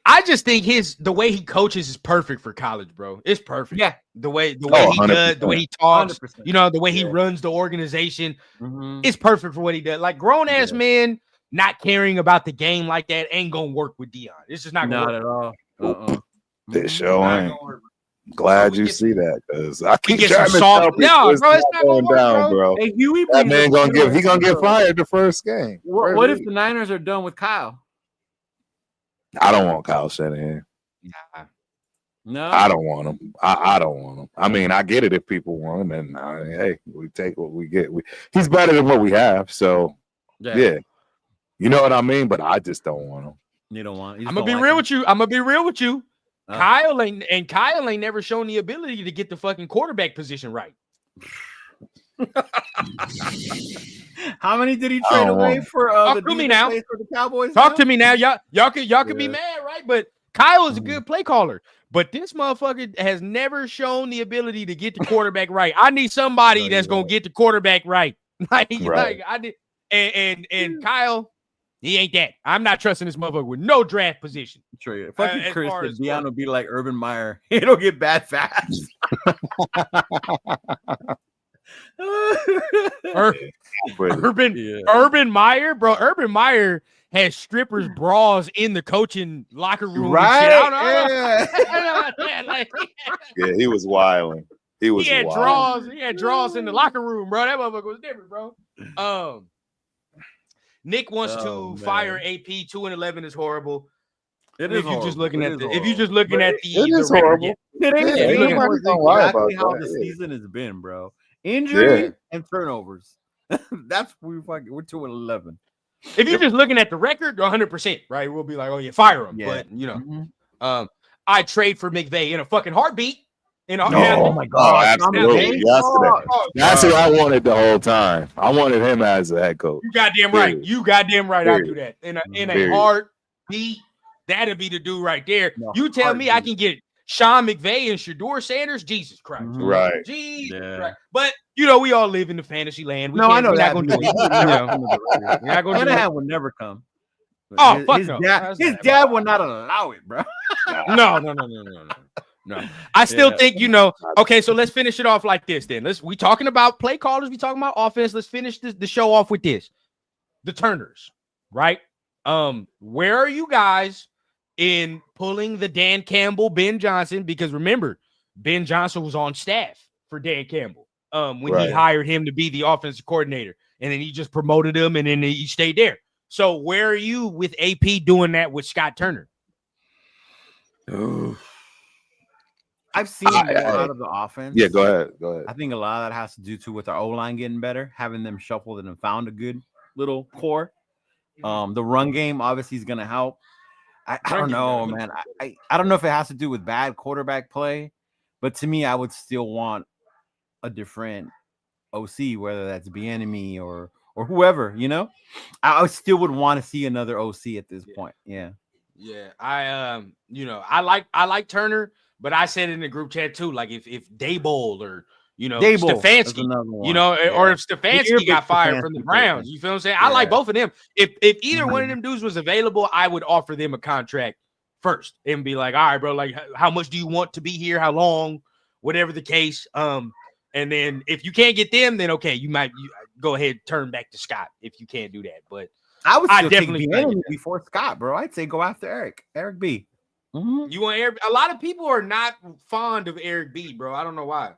I just think the way he coaches is perfect for college, bro. It's perfect. Yeah, the way he does, the way he talks, 100%. The way he runs the organization, it's perfect for what he does. Like grown ass men not caring about the game like that ain't gonna work with Deion. It's just not gonna work at all. This show ain't. Glad you see that, because I keep trying to tell people it's not going down, bro. Hey, Huey, that man gonna get fired the first game. What if the Niners are done with Kyle? I don't want Kyle Shanahan. No, I don't want him. I don't want him. I mean, I get it if people want him, and hey, we take what we get. He's better than what we have, so yeah. You know what I mean? But I just don't want him. You don't want. I'm gonna be real with you. Kyle ain't never shown the ability to get the fucking quarterback position right. How many did he trade away for the Cowboys? Talk to me now. Y'all could be mad, right? But Kyle is a good play caller. But this motherfucker has never shown the ability to get the quarterback right. I need somebody that's gonna get the quarterback right. Like I did, and Kyle. He ain't that. I'm not trusting this motherfucker with no draft position. True. Fucking Chris and Deion will be like Urban Meyer. It'll get bad fast. Urban Meyer, bro. Urban Meyer has strippers' bras in the coaching locker room. Right? Yeah, he was wilding. He had draws. He had draws in the locker room, bro. That motherfucker was different, bro. Nick wants to fire AP. 2-11 is horrible. It is. If you're just looking at the, it is horrible. It ain't exactly how the season has been, bro. Injury and turnovers. That's we're 2-11. If you're just looking at the record, 100%, right? We'll be like, oh yeah, fire him. Yeah. But I trade for McVay in a fucking heartbeat. Oh my God! Absolutely. That's who I wanted the whole time. I wanted him as a head coach. You goddamn right. I'd do that in a heartbeat. That'd be the dude right there. You tell me I can get Sean McVay and Shedeur Sanders. Jesus Christ! Right. Jesus Christ. But we all live in the fantasy land. I know that. Shanahan would never come. Oh, fuck no. His dad would not allow it, bro. No. I still think, okay, so let's finish it off like this then. We talking about play callers, we talking about offense. Let's finish the show off with this. The Turners, right? Where are you guys in pulling the Dan Campbell, Ben Johnson? Because remember, Ben Johnson was on staff for Dan Campbell when he hired him to be the offensive coordinator. And then he just promoted him and then he stayed there. So where are you with AP doing that with Scott Turner? I've seen a lot of the offense. Yeah, go ahead. I think a lot of that has to do with our O-line getting better, having them shuffled and found a good little core. The run game obviously is going to help. I don't know, man. I don't know if it has to do with bad quarterback play, but to me, I would still want a different OC, whether that's Bieniemy or whoever. I still would want to see another OC at this point. Yeah. I like Turner. But I said in the group chat too, like if Daboll or Stefanski, or if Stefanski got fired from the Browns, you feel what I'm saying? I like both of them. If either one of them dudes was available, I would offer them a contract first and be like, all right, bro, like how much do you want to be here? How long? Whatever the case. And then if you can't get them, then okay, you go ahead turn back to Scott if you can't do that. But I would still definitely take before Scott, bro. I'd say go after Eric B. You want Eric? A lot of people are not fond of Eric B, bro. I don't know why.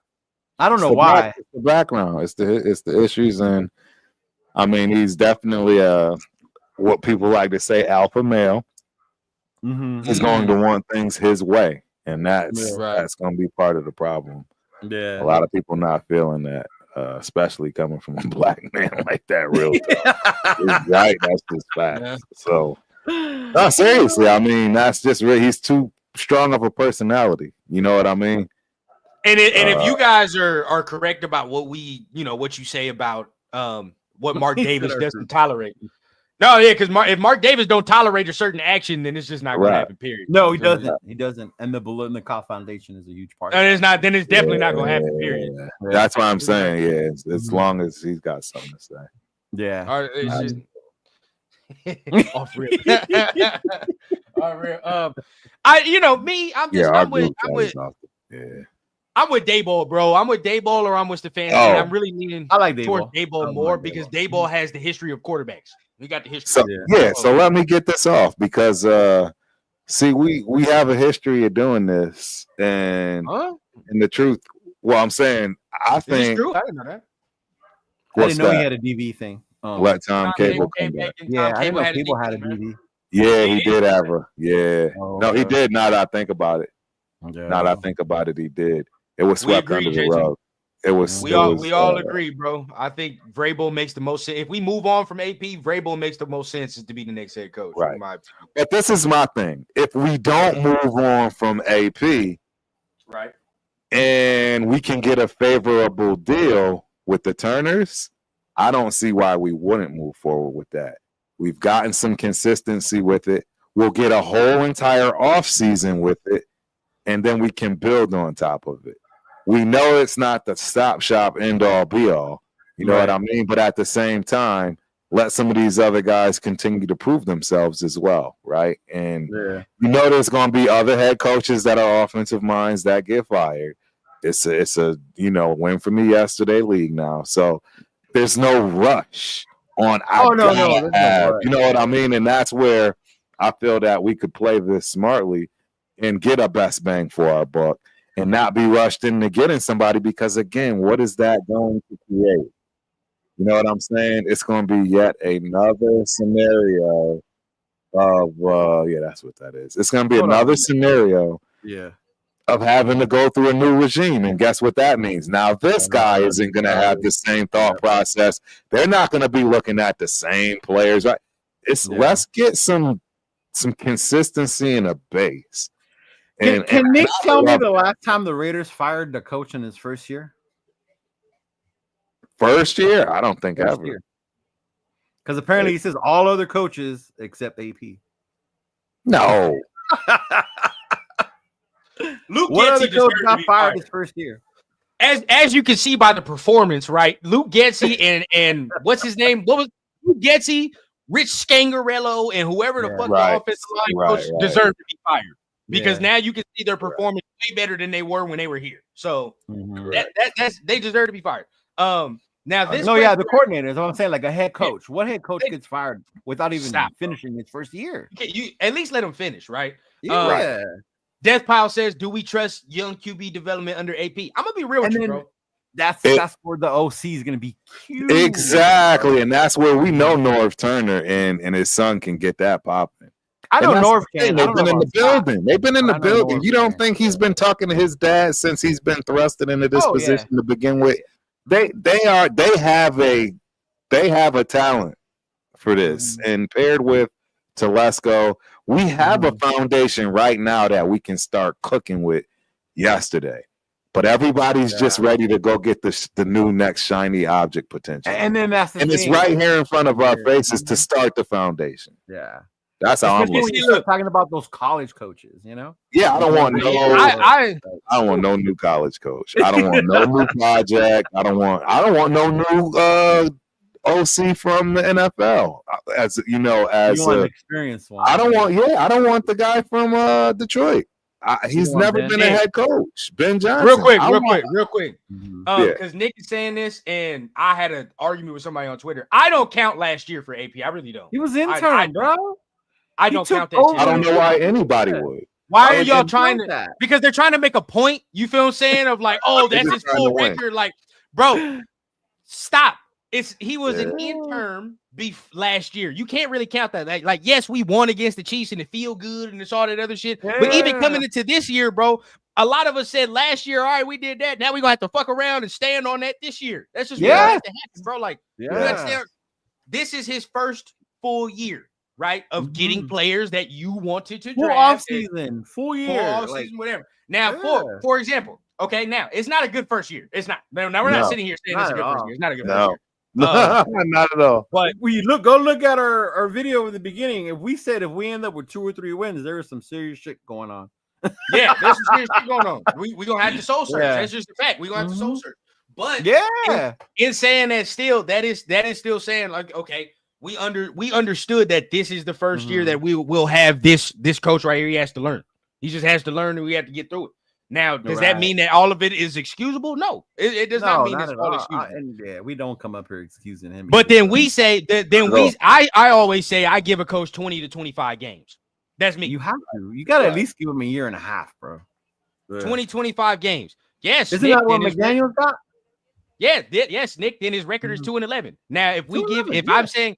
It's the background. It's the issues, and I mean he's definitely what people like to say alpha male. He's going to want things his way, and that's going to be part of the problem. Yeah, a lot of people not feeling that, especially coming from a black man like that. Real tough. Right? That's just fact. Yeah. So. No, seriously. I mean, that's just really, he's too strong of a personality. You know what I mean? And if you guys are correct about what what you say about what Mark Davis doesn't tolerate. No, yeah, because if Mark Davis don't tolerate a certain action, then it's just not going to happen. Period. No, he doesn't. He doesn't. And the Biletnikoff Foundation is a huge part. And it's not. Then it's definitely not going to happen. Period. Yeah. That's what I'm saying. Yeah, as long as he's got something to say. Yeah. All right, it's just off real. All real. I'm with Dayball, bro. I'm with Dayball, or I'm with Stefanski. I'm really leaning towards Dayball more because Dayball has the history of quarterbacks. We got the history. So let me get this off because see, we have a history of doing this, and the truth. Well, I'm saying I think. True? I didn't know that. I didn't know he had a DV thing. Let Tom Cable come back. Yeah, I didn't know Cable had a DV. Yeah, he did have a. Yeah, no, he did. Now that I think about it, he did. It was swept under the rug. It was. We all agree, bro. I think Vrabel makes the most sense. If we move on from AP, Vrabel makes the most sense to be the next head coach. Right. But this is my thing. If we don't move on from AP, right, and we can get a favorable deal with the Turners, I don't see why we wouldn't move forward with that. We've gotten some consistency with it. We'll get a whole entire offseason with it, and then we can build on top of it. We know it's not the stop shop, end all, be all. You know what I mean? But at the same time, let some of these other guys continue to prove themselves as well, right? And you know there's going to be other head coaches that are offensive minds that get fired. It's a win for me yesterday league now. So there's no rush on no, you know what I mean? And that's where I feel that we could play this smartly and get a best bang for our buck and not be rushed into getting somebody because, again, what is that going to create? You know what I'm saying? It's going to be yet another scenario of that's what that is. It's going to be another scenario of having to go through a new regime. And guess what that means? Now, this guy isn't going to have the same thought process. They're not going to be looking at the same players. Right? Let's get some consistency in a base. Can Nick tell me the last time the Raiders fired the coach in his first year? First year? I don't think ever. Because apparently he says all other coaches except AP. No. What other coach got fired his first year? As you can see by the performance, right? Luke Getsy and what's his name? What was Luke Getsy, Rich Scangarello, and whoever the fuck the offensive line coach deserve to be fired. Because now you can see their performance way better than they were when they were here. So that's they deserve to be fired. Now this the coordinator is what I'm saying, like a head coach. What head coach gets fired without even finishing his first year? You at least let him finish, right? Death Pile says, do we trust young QB development under AP? I'm gonna be real with you, bro. That's where the OC is gonna be cute. Exactly, and that's where we know Norv Turner and his son can get that popping. I know Norv can. They've been in the building. They've been in the building. You don't think he's been talking to his dad since he's been thrusted into this position to begin with? They have a talent for this, and paired with Telesco, we have a foundation right now that we can start cooking with yesterday. But everybody's just ready to go get the new next shiny object potential. And then that's the thing. It's right here in front of our faces to start the foundation. Yeah. That's how I'm talking about those college coaches, you know? Yeah, I don't want I don't want no new college coach. I don't want no new project. I don't want no new OC from the NFL. As you know, as an experienced one. I don't want the guy from Detroit. He's never been a head coach. Ben Johnson. Real quick. Because Nick is saying this, and I had an argument with somebody on Twitter. I don't count last year for AP. I really don't. He was intern, bro. I don't count that. I don't know why anybody would. Why are y'all trying to? Because they're trying to make a point. You feel what I'm saying? Of like, oh, that's his full record. Like, bro, stop. He was an intern last year. You can't really count that. Like, yes, we won against the Chiefs and it feel good and it's all that other shit. Yeah. But even coming into this year, bro, a lot of us said last year, all right, we did that. Now we're gonna have to fuck around and stand on that this year. That's just what has to happen, bro. Like, this is his first full year. Right, of getting players that you wanted to draft. Full year, whatever. Now, for example, Okay, now it's not a good first year. It's not. Now we're not sitting here saying it's a good first year. It's not a good first year. Not at all. But we go look at our video in the beginning. If we end up with 2 or 3 wins, there is some serious shit going on. Yeah, there's some serious shit going on. We gonna have to soul search. Yeah. That's just the fact. We gonna have to soul search. But in saying that, still that is still saying like, okay, we understood that this is the first year that we will have this coach right here. He has to learn. He just has to learn, and we have to get through it. Now, does that mean that all of it is excusable? No, it does not mean it's all excusable. We don't come up here excusing him. But then we say that I always say I give a coach 20 to 25 games. That's me. You have to. You got to at least give him a year and a half, bro. 20, 25 games. Yes. Isn't that what McDaniels got? Yeah. Yes, Nick. Then his record is 2-11. Now, if I'm saying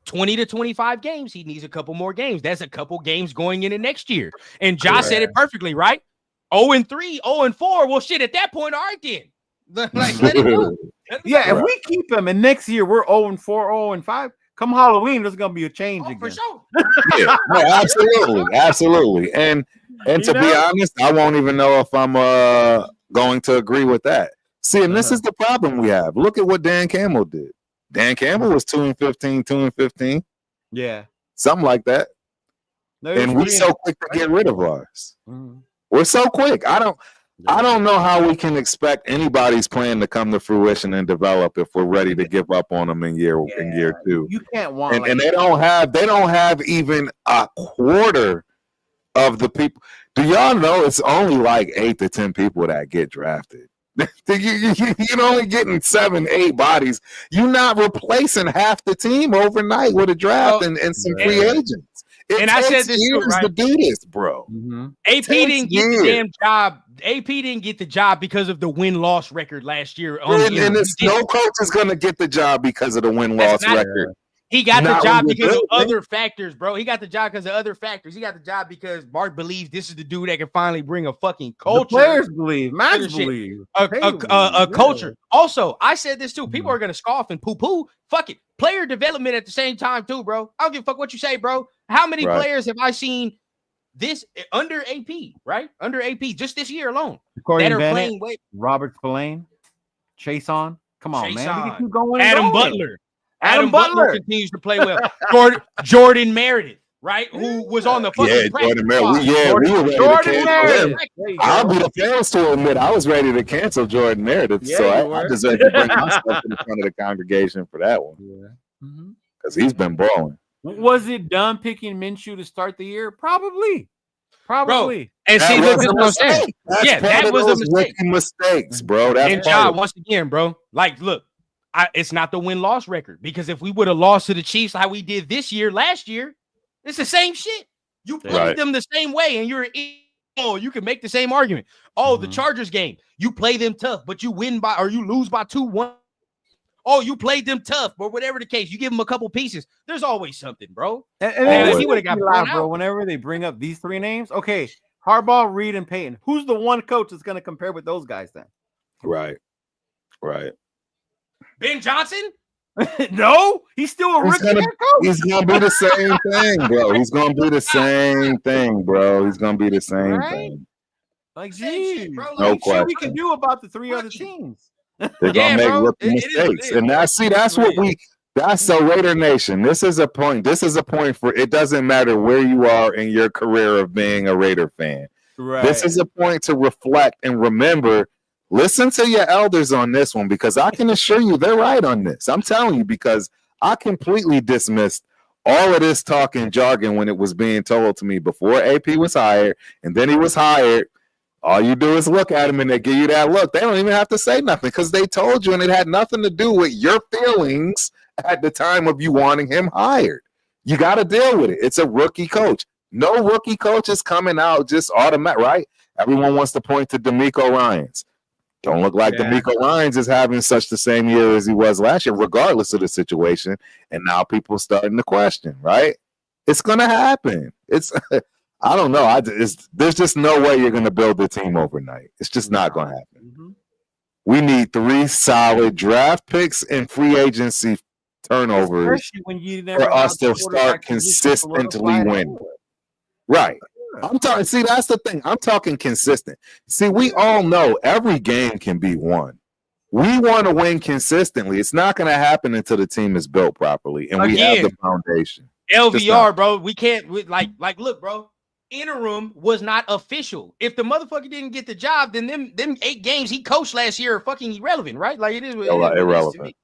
20 to 25 games, he needs a couple more games. That's a couple games going into next year. And Josh said it perfectly, right? 0-3, 0-4. Well, shit, at that point, all right, then. Like, let it go. If we keep him and next year we're 0-4, 0-5, come Halloween, there's gonna be a change again. For sure. Absolutely. And to be honest, I won't even know if I'm going to agree with that. See, and this is the problem we have. Look at what Dan Campbell did. Dan Campbell was 2-15, 2-15. Yeah. Something like that. And we're so quick to get rid of ours. We're so quick. I don't know how we can expect anybody's plan to come to fruition and develop if we're ready to give up on them in year 2. You can't want and they don't have even a quarter of the people. Do y'all know it's only like 8 to 10 people that get drafted? You're only getting 7, 8 bodies. You're not replacing half the team overnight with a draft and some free agents. I said this too, right? To do this, bro. AP didn't get the damn job. AP didn't get the job because of the win-loss record last year. And no coach is going to get the job because of the win-loss record. He got the job because of other factors, bro. He got the job because of other factors. He got the job because Mark believes this is the dude that can finally bring a fucking culture. The players believe. Max believe. A culture. Also, I said this too. People are going to scoff and poo-poo. Fuck it. Player development at the same time too, bro. I don't give a fuck what you say, bro. How many players have I seen this under AP, right? Under AP, just this year alone. Corey that are Bennett, playing Robert Spillane, Chase on. Come on, man. We can keep going Adam Butler. Adam Butler continues to play well. Jordan Meredith, right? Who was on the fucking Jordan Meredith. Jordan Meredith. I'll be the first to admit I was ready to cancel Jordan Meredith. I deserve to bring myself in front of the congregation for that one. Because he's been balling. Was it dumb picking Minshew to start the year? Probably. Bro, and see, look at what I'm saying. That was a mistake. Mistakes, bro. That's and John, once again, bro, like, look, it's not the win-loss record because if we would have lost to the Chiefs how we did last year, it's the same shit. You played them the same way, and you can make the same argument. The Chargers game, you play them tough, but you win by or you lose by 2-1. You played them tough, but whatever the case, you give them a couple pieces. There's always something, bro. And he would have got blown out. Bro, whenever they bring up these 3 names, okay, Harbaugh, Reed, and Payton. Who's the one coach that's going to compare with those guys then? Right. Ben Johnson? No, he's still a rookie head coach. He's going to be the same thing, bro. He's going to be the same thing, bro. He's going to be the same thing. Like, geez, bro. No question. We can do about the 3 other teams. They're gonna make rookie mistakes, and that's what that's so Raider Nation. This is a point for it doesn't matter where you are in your career of being a Raider fan. Right. This is a point to reflect and remember. Listen to your elders on this one because I can assure you they're right on this. I'm telling you because I completely dismissed all of this talking jargon when it was being told to me before AP was hired, and then he was hired. All you do is look at them and they give you that look. They don't even have to say nothing because they told you and it had nothing to do with your feelings at the time of you wanting him hired. You got to deal with it. It's a rookie coach. No rookie coach is coming out just automatic, right? Everyone wants to point to DeMeco Ryans. Don't look like DeMeco Ryans is having such the same year as he was last year, regardless of the situation. And now people starting to question, right? It's going to happen. I don't know. There's just no way you're going to build the team overnight. It's just not going to happen. We need 3 solid draft picks and free agency turnovers for us to start consistently winning. Right. I'm talking. See, that's the thing. I'm talking consistent. See, we all know every game can be won. We want to win consistently. It's not going to happen until the team is built properly and we have the foundation. LVR, bro. We can't look, bro. Interim was not official. If the motherfucker didn't get the job, then them 8 games he coached last year are fucking irrelevant, right? Like it is irrelevant.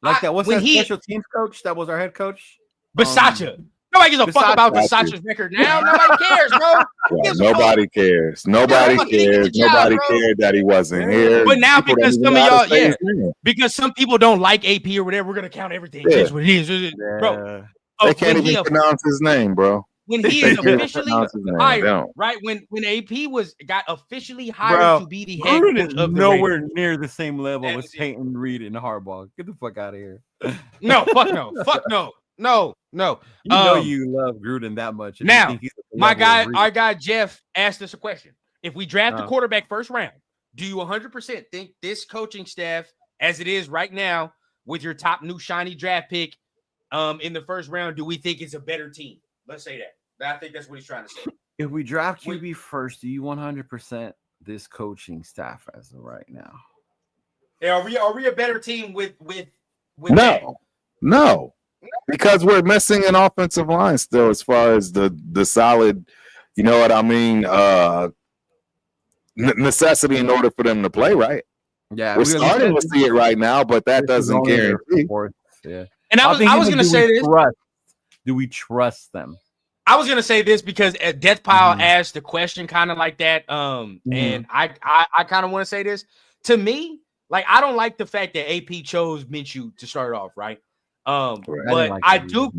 Like that. What's that special teams coach? That was our head coach. Bisaccia. Nobody gives a fuck about Bisaccia's record now. Nobody cares, bro. Nobody cares. Nobody cares. Nobody cared that he wasn't here. But now because some of y'all, because some people don't like AP or whatever, we're gonna count everything. That's what it is, bro. They can't even pronounce his name, bro. When he is officially hired, right? When AP got officially hired to be the head coach of the nowhere near the same level as Peyton Reed and Harbaugh. Get the fuck out of here. No, fuck no, fuck no. No. You know you love Gruden that much. Now, our guy Jeff asked us a question. If we draft a quarterback first round, do you 100% think this coaching staff, as it is right now, with your top new shiny draft pick in the first round, do we think it's a better team? Let's say that. I think that's what he's trying to say. If we draft QB first, do you 100% this coaching staff as of right now? Yeah, are we a better team with No. Because we're missing an offensive line still as far as the solid, you know what I mean, necessity in order for them to play right. Yeah, we're starting to see it right now, but that doesn't guarantee. Yeah. And I was going to say this. Do we trust them? I was going to say this because Death Pile asked the question kind of like that. And I kind of want to say this. To me, like, I don't like the fact that AP chose Minshew to start off, right? But I do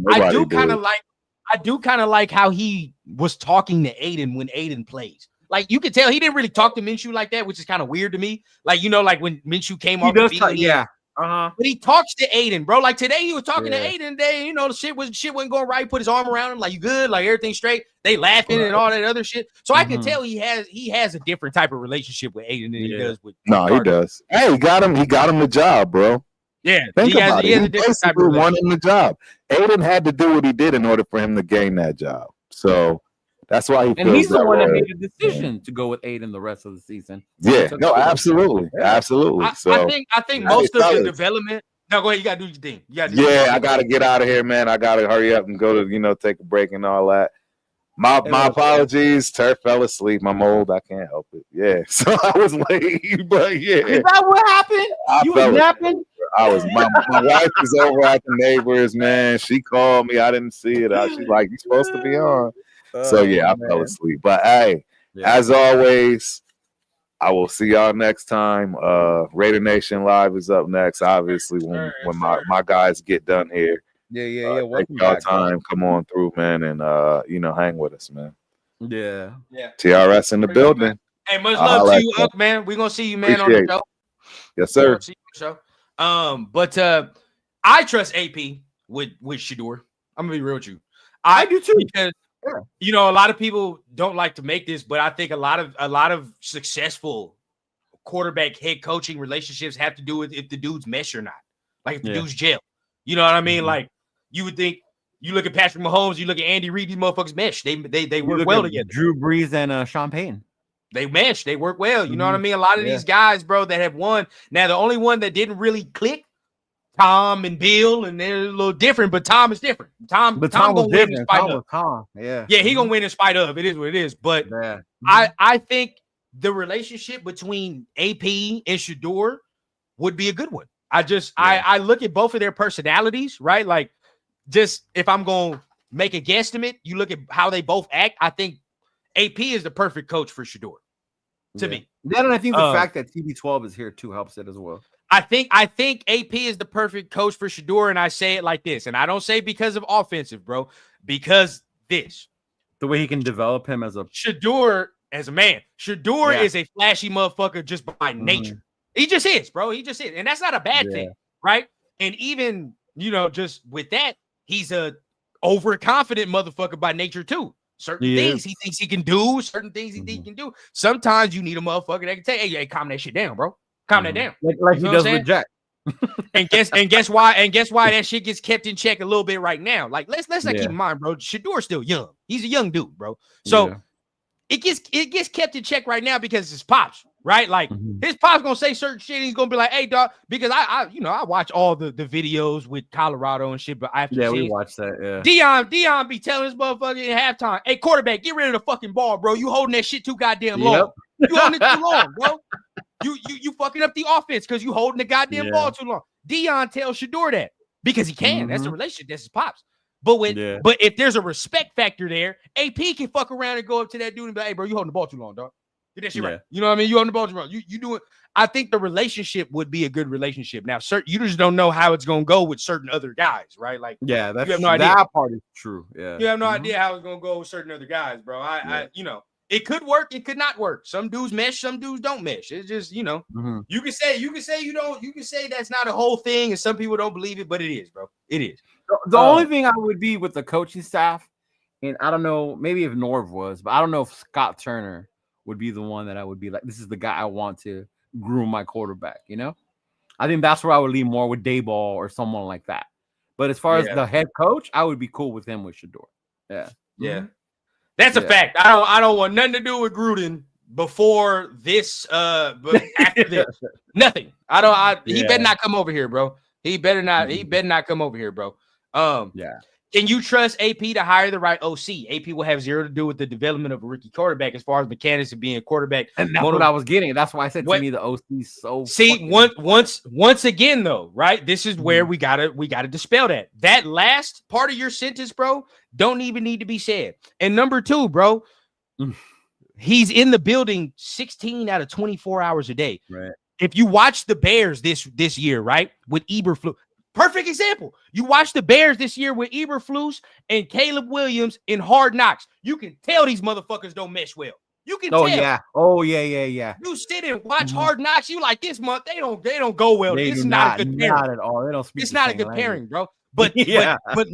kind of like how he was talking to Aiden when Aiden plays. Like, you could tell he didn't really talk to Minshew like that, which is kind of weird to me. Like, you know, like when Minshew came off the field, but he talks to Aiden, bro. Like today, he was talking to Aiden. Today, you know, the shit wasn't going right. Put his arm around him, like, you good, like everything straight. They laughing and all that other shit. So I can tell he has a different type of relationship with Aiden than he does with. No, he does. Hey, he got him the job, bro. Yeah, he has a different type of wanting the job. Aiden had to do what he did in order for him to gain that job. So that's why he feels. And he's the one that made the decision to go with Aiden the rest of the season. Yeah, no, absolutely. I think most of the development. No, go ahead. You gotta do your thing. I gotta get out of here, man. I gotta hurry up and go to take a break and all that. My apologies. Turf fell asleep. I'm old. I can't help it. Yeah, so I was late, but yeah. Is that what happened? You was napping? My wife was over at the neighbors, man. She called me. I didn't see it. She's like, "You supposed to be on." So I fell asleep. But hey, as always, I will see y'all next time. Raider Nation Live is up next. Obviously, when my guys get done here. Yeah. Take y'all time. Come on through, man, and hang with us, man. Yeah. TRS in the building. Hey, much love to you, Unc, man. We're gonna see you, man, on the show. Yes, sir. See you on the show. But I trust AP with Shedeur. I'm gonna be real with you. I do too, because a lot of people don't like to make this, but I think a lot of successful quarterback head coaching relationships have to do with if the dudes mesh or not, like if the dudes gel. You know what I mean? Like, you would think, you look at Patrick Mahomes, you look at Andy Reid, these motherfuckers mesh. They work well together. Drew Brees and Sean Payton. They mesh. They work well. You know what I mean? A lot of these guys, bro, that have won. Now, the only one that didn't really click, Tom and Bill, and they're a little different, but Tom is different. Tom gonna win in spite of. Yeah, he gonna win in spite of. It is what it is. But I think the relationship between AP and Shedeur would be a good one. I look at both of their personalities, right? Like, just if I'm gonna make a guesstimate, you look at how they both act. I think AP is the perfect coach for Shedeur to me. Then I think the fact that TB12 is here too helps it as well. I think AP is the perfect coach for Shedeur, and I say it like this, and I don't say because of offensive, bro, because the way he can develop him as a Shedeur as a man. Shedeur is a flashy motherfucker just by nature. He just is, bro. He just is, and that's not a bad thing, right? And even just with that, he's a overconfident motherfucker by nature too. Certain things he thinks he can do, certain things he thinks he can do. Sometimes you need a motherfucker that can say, "Hey, calm that shit down, bro. Calm that down." Like he does with Jack. and guess why that shit gets kept in check a little bit right now. Like let's not keep in mind, bro. Shador's still young. He's a young dude, bro. So it gets kept in check right now because it's pops, right? Like his pops gonna say certain shit. And he's gonna be like, "Hey, dog," because I watch all the videos with Colorado and shit. But after we watch that. Yeah, Dion be telling this motherfucker in halftime, "Hey, quarterback, get rid of the fucking ball, bro. You holding that shit too goddamn long. You holding it too long, bro. You fucking up the offense because you holding the goddamn ball too long." Dion tells Shador that because he can. That's the relationship. That's his pops. But if there's a respect factor there, AP can fuck around and go up to that dude and be like, "Hey, bro, you holding the ball too long, dog. Get that shit right." You know what I mean? You holding the ball too long. You do it. I think the relationship would be a good relationship. Now, you just don't know how it's gonna go with certain other guys, right? Like, you have no idea. That part is true. Yeah, you have no idea how it's gonna go with certain other guys, bro. It could work, it could not work. Some dudes mesh, some dudes don't mesh. It's just, you can say that's not a whole thing, and some people don't believe it, but it is, bro. It is. The only thing I would be with the coaching staff, and I don't know, maybe if Norv was, but I don't know if Scott Turner would be the one that I would be like, this is the guy I want to groom my quarterback, I think that's where I would lean more with Dayball or someone like that. But as far as the head coach, I would be cool with him with Shador. Yeah. Yeah. That's a fact. I don't want nothing to do with Gruden before this, but after this. Nothing. He better not come over here, bro. He better not come over here, bro. Can you trust AP to hire the right OC? AP will have zero to do with the development of a rookie quarterback as far as mechanics of being a quarterback. And that's what I was getting. That's why I said to me the OC is so. See, once again though, right? This is where we gotta dispel that. That last part of your sentence, bro, don't even need to be said. And number two, bro, he's in the building 16 out of 24 hours a day. Right. If you watch the Bears this year, right, with Eberflus. Perfect example. You watch the Bears this year with Eberflus and Caleb Williams in Hard Knocks. You can tell these motherfuckers don't mesh well. You can tell. Yeah. You sit and watch Hard Knocks. You like this month. They don't go well. It's not a good pairing. Not at all. They don't speak. It's not a good pairing, bro. But but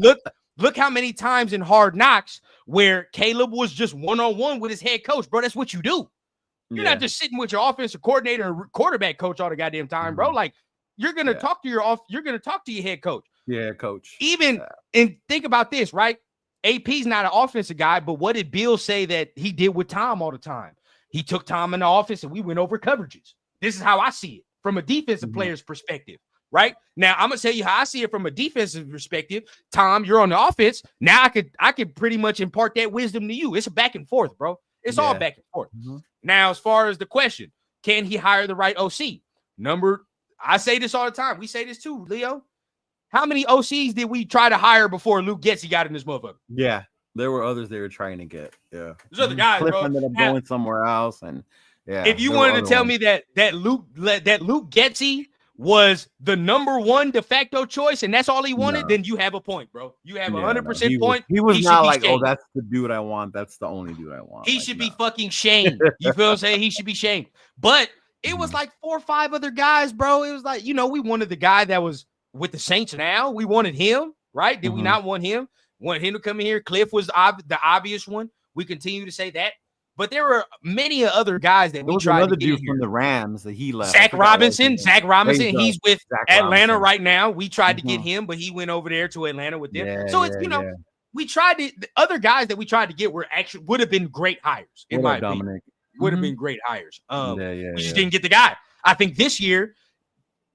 look how many times in Hard Knocks where Caleb was just one-on-one with his head coach, bro. That's what you do. You're not just sitting with your offensive coordinator and quarterback coach all the goddamn time, bro. Like. You're gonna talk to you're gonna talk to your head coach. Yeah, coach. And think about this, right? AP's not an offensive guy, but what did Bill say that he did with Tom all the time? He took Tom in the office and we went over coverages. This is how I see it from a defensive player's perspective, right? Now I'm gonna tell you how I see it from a defensive perspective. Tom, you're on the offense. Now I could pretty much impart that wisdom to you. It's a back and forth, bro. It's all back and forth. Now, as far as the question, can he hire the right OC? I say this all the time. We say this too, Leo. How many OCs did we try to hire before Luke Getsy got in this motherfucker? Yeah, there were others they were trying to get. Yeah, there's other guys, Cliff bro. ended up going somewhere else, and if you wanted to tell me that Luke Getsy was the number one de facto choice, and that's all he wanted, then you have a point, bro. You have 100% point. He was not like, shamed. Oh, that's the dude I want. That's the only dude I want. He should be fucking shamed. You feel what I'm saying? He should be shamed. But it was like 4 or 5 other guys, bro. It was like, we wanted the guy that was with the Saints now. We wanted him, right? Did we not want him? Want him to come in here. Cliff was the obvious one. We continue to say that. But there were many other guys that we tried to get dude from the Rams that he left. Zach Robinson. He's with Atlanta right now. We tried to get him, but he went over there to Atlanta with them. Yeah, so it's, we tried to, the other guys that we tried to get would have been great hires, in my opinion. Would have been great hires. We just didn't get the guy. I think this year,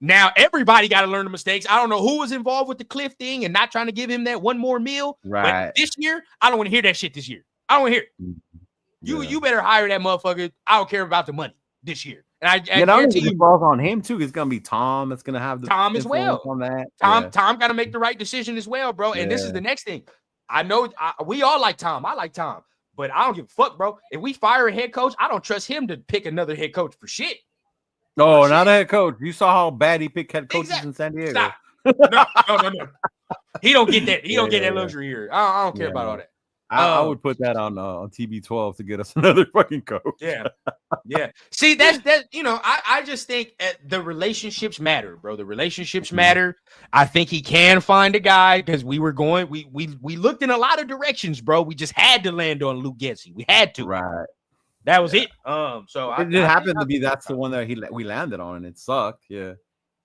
now everybody got to learn the mistakes. I don't know who was involved with the Cliff thing and not trying to give him that one more meal. Right. But this year, I don't want to hear that shit this year. I don't want to hear it. You better hire that motherfucker. I don't care about the money this year. And I guarantee you, falls on him too. It's gonna be Tom. That's gonna have the Tom as well. On that. Tom got to make the right decision as well, bro. And this is the next thing. I know we all like Tom. I like Tom. But I don't give a fuck, bro. If we fire a head coach, I don't trust him to pick another head coach for shit. No, not a head coach. You saw how bad he picked head coaches in San Diego. Stop. No. He don't get that. He don't get that luxury here. I don't care about all that. I would put that on TB12 to get us another fucking coach. Yeah. See, that's I just think the relationships matter, bro. The relationships matter. I think he can find a guy because we looked in a lot of directions, bro. We just had to land on Luke Getsy. We had to. Right. That was it. So it happened to be that's the one that we landed on, and it sucked. Yeah.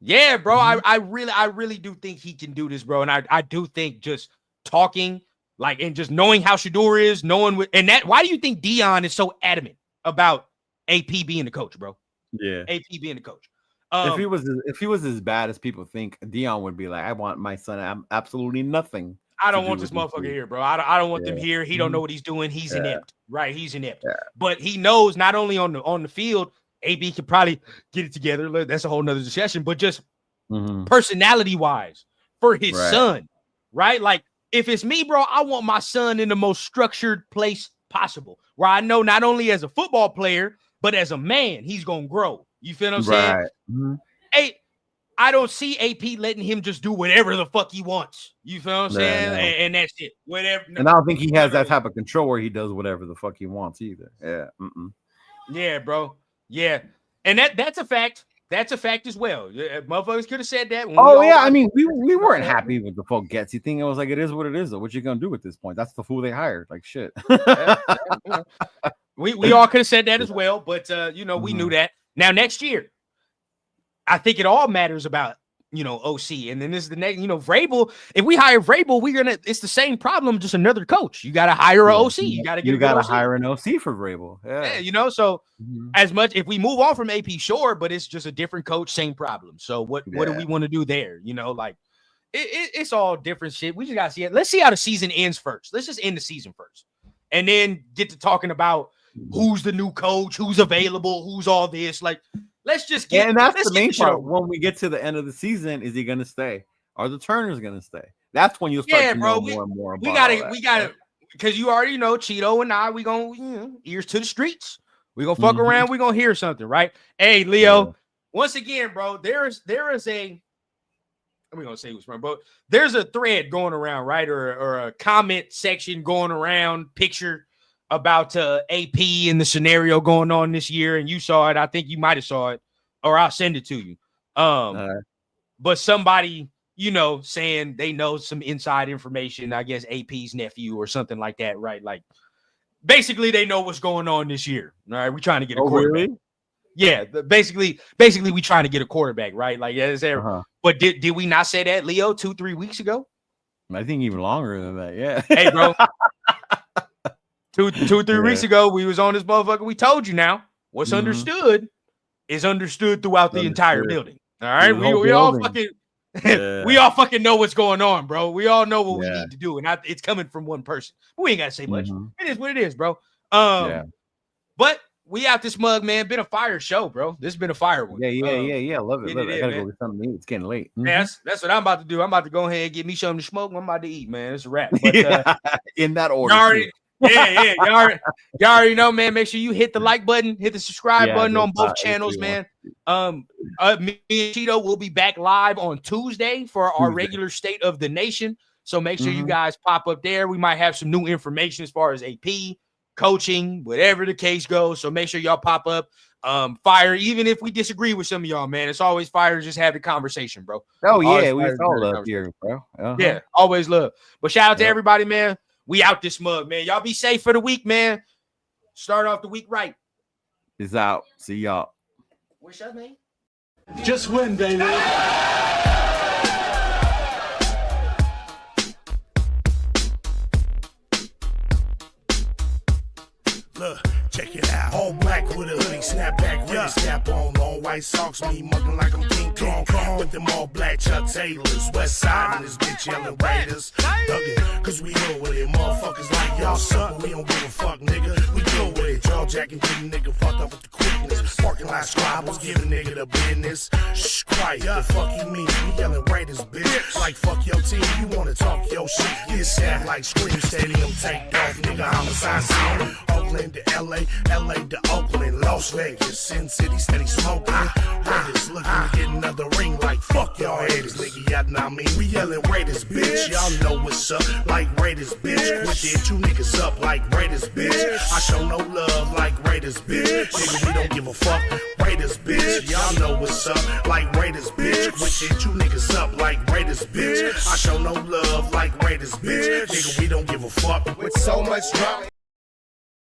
Yeah, bro. I really do think he can do this, bro. And I do think just talking, like, and just knowing how Shedeur is, and that, why do you think Dion is so adamant about AP being the coach, bro? Yeah. AP being the coach. If he was as bad as people think, Dion would be like, I want my son absolutely nothing. I don't want this motherfucker here, bro. I don't want them here. He don't know what he's doing. He's inept, right? He's inept. Yeah. But he knows not only on the field, AB could probably get it together. That's a whole nother discussion. But just personality-wise for his son, right? Like, if it's me, bro, I want my son in the most structured place possible, where I know not only as a football player, but as a man, he's going to grow. You feel what I'm saying? Mm-hmm. Hey, I don't see AP letting him just do whatever the fuck he wants. You feel what I'm saying? No. And that's it. Whatever. And I don't think he has that type of control where he does whatever the fuck he wants either. Yeah. Yeah, bro. Yeah. And that's a fact. That's a fact as well. Motherfuckers could have said that. I mean, we weren't happy with the full Getsy thing. It was like, it is what it is, though. What you gonna do at this point? That's the fool they hired. Like, shit. We all could have said that as well, but we knew that. Now, next year, I think it all matters about, OC. And then this is the next, Vrabel. If we hire Vrabel, it's the same problem, just another coach. You got to hire an OC. You got to hire an OC for Vrabel. Yeah, so as much, if we move on from AP, sure, but it's just a different coach, same problem. So what do we want to do there? Like it's all different shit. We just got to see it. Let's see how the season ends first. Let's just end the season first. And then get to talking about who's the new coach, who's available, who's all this. Like, let's just get. And that's the main part. When we get to the end of the season, is he going to stay? Are the Turners going to stay? That's when you'll start to know more and more about we got to, because you already know Cheeto and I, we going to, ears to the streets. We going to fuck around. We going to hear something, right? Hey, Leo, once again, bro, there is a, I'm going to say who's from, but there's a thread going around, right? Or a comment section going around, picture about AP and the scenario going on this year, and you saw it. I think you might have saw it, or I'll send it to you. But somebody, saying they know some inside information, I guess AP's nephew or something like that, right? Like, basically, they know what's going on this year. All right, we're trying to get a quarterback. Really? Yeah, basically, we trying to get a quarterback, right? Like, is there? But did we not say that, Leo, 2-3 weeks ago? I think even longer than that. Yeah. Hey, bro. 2-3 weeks ago, we was on this motherfucker. We told you now. What's understood is understood throughout the entire building. All right, we all fucking we all fucking know what's going on, bro. We all know what we need to do, and it's coming from one person. We ain't gotta say much. It is what it is, bro. But we out this mug, man. Been a fire show, bro. This has been a fire one. Yeah. Love it. I gotta go get something to eat. It's getting late. Yeah, that's what I'm about to do. I'm about to go ahead and get me something to smoke. I'm about to eat, man. It's a wrap. But, in that order. Y'all already know, man. Make sure you hit the like button, hit the subscribe button on both channels, man. Me and Cheeto will be back live on Tuesday for our regular State of the Nation. So make sure you guys pop up there. We might have some new information as far as AP, coaching, whatever the case goes. So make sure y'all pop up. Fire, even if we disagree with some of y'all, man. It's always fire to just have the conversation, bro. Oh, yeah, we all love here, bro. Yeah, always love. But shout out to everybody, man. We out this mug, man. Y'all be safe for the week, man. Start off the week right. It's out. See y'all. What's up, man? Just win, baby. Look, check it out. All black with a hoodie, snapback, really snap on. Long white socks, me mugging like I'm King Kong. With them all black Chuck Taylors. West side and this bitch yelling Raiders. Thuggin', cause we know with it. Motherfuckers like y'all suck, but we don't give a fuck, nigga. We go with it. Jaw jacking, getting nigga fucked up with the quickness. Parking lot squabbles, giving nigga the business. Shh, quiet, the fuck you mean? We yelling Raiders, bitch. Like fuck your team, you wanna talk your shit. Get sad like Scream Stadium, take off, nigga. Homicide scene. Oakland to LA, LA to Oakland, Las Vegas, Sin City, steady smoking. Raiders looking to get another ring like fuck y'all haters, nigga. Y'all know what I mean? We yelling Raiders, bitch. Y'all know what's up, like Raiders, bitch. Quit there, 2 niggas up like Raiders, bitch. I show no love like Raiders, bitch. Nigga, we don't give a fuck. Raiders, bitch. Y'all know what's up, like Raiders, bitch. Quit there, 2 niggas up like Raiders, bitch. I show no love like Raiders, bitch. Nigga, we don't give a fuck. With so much drama.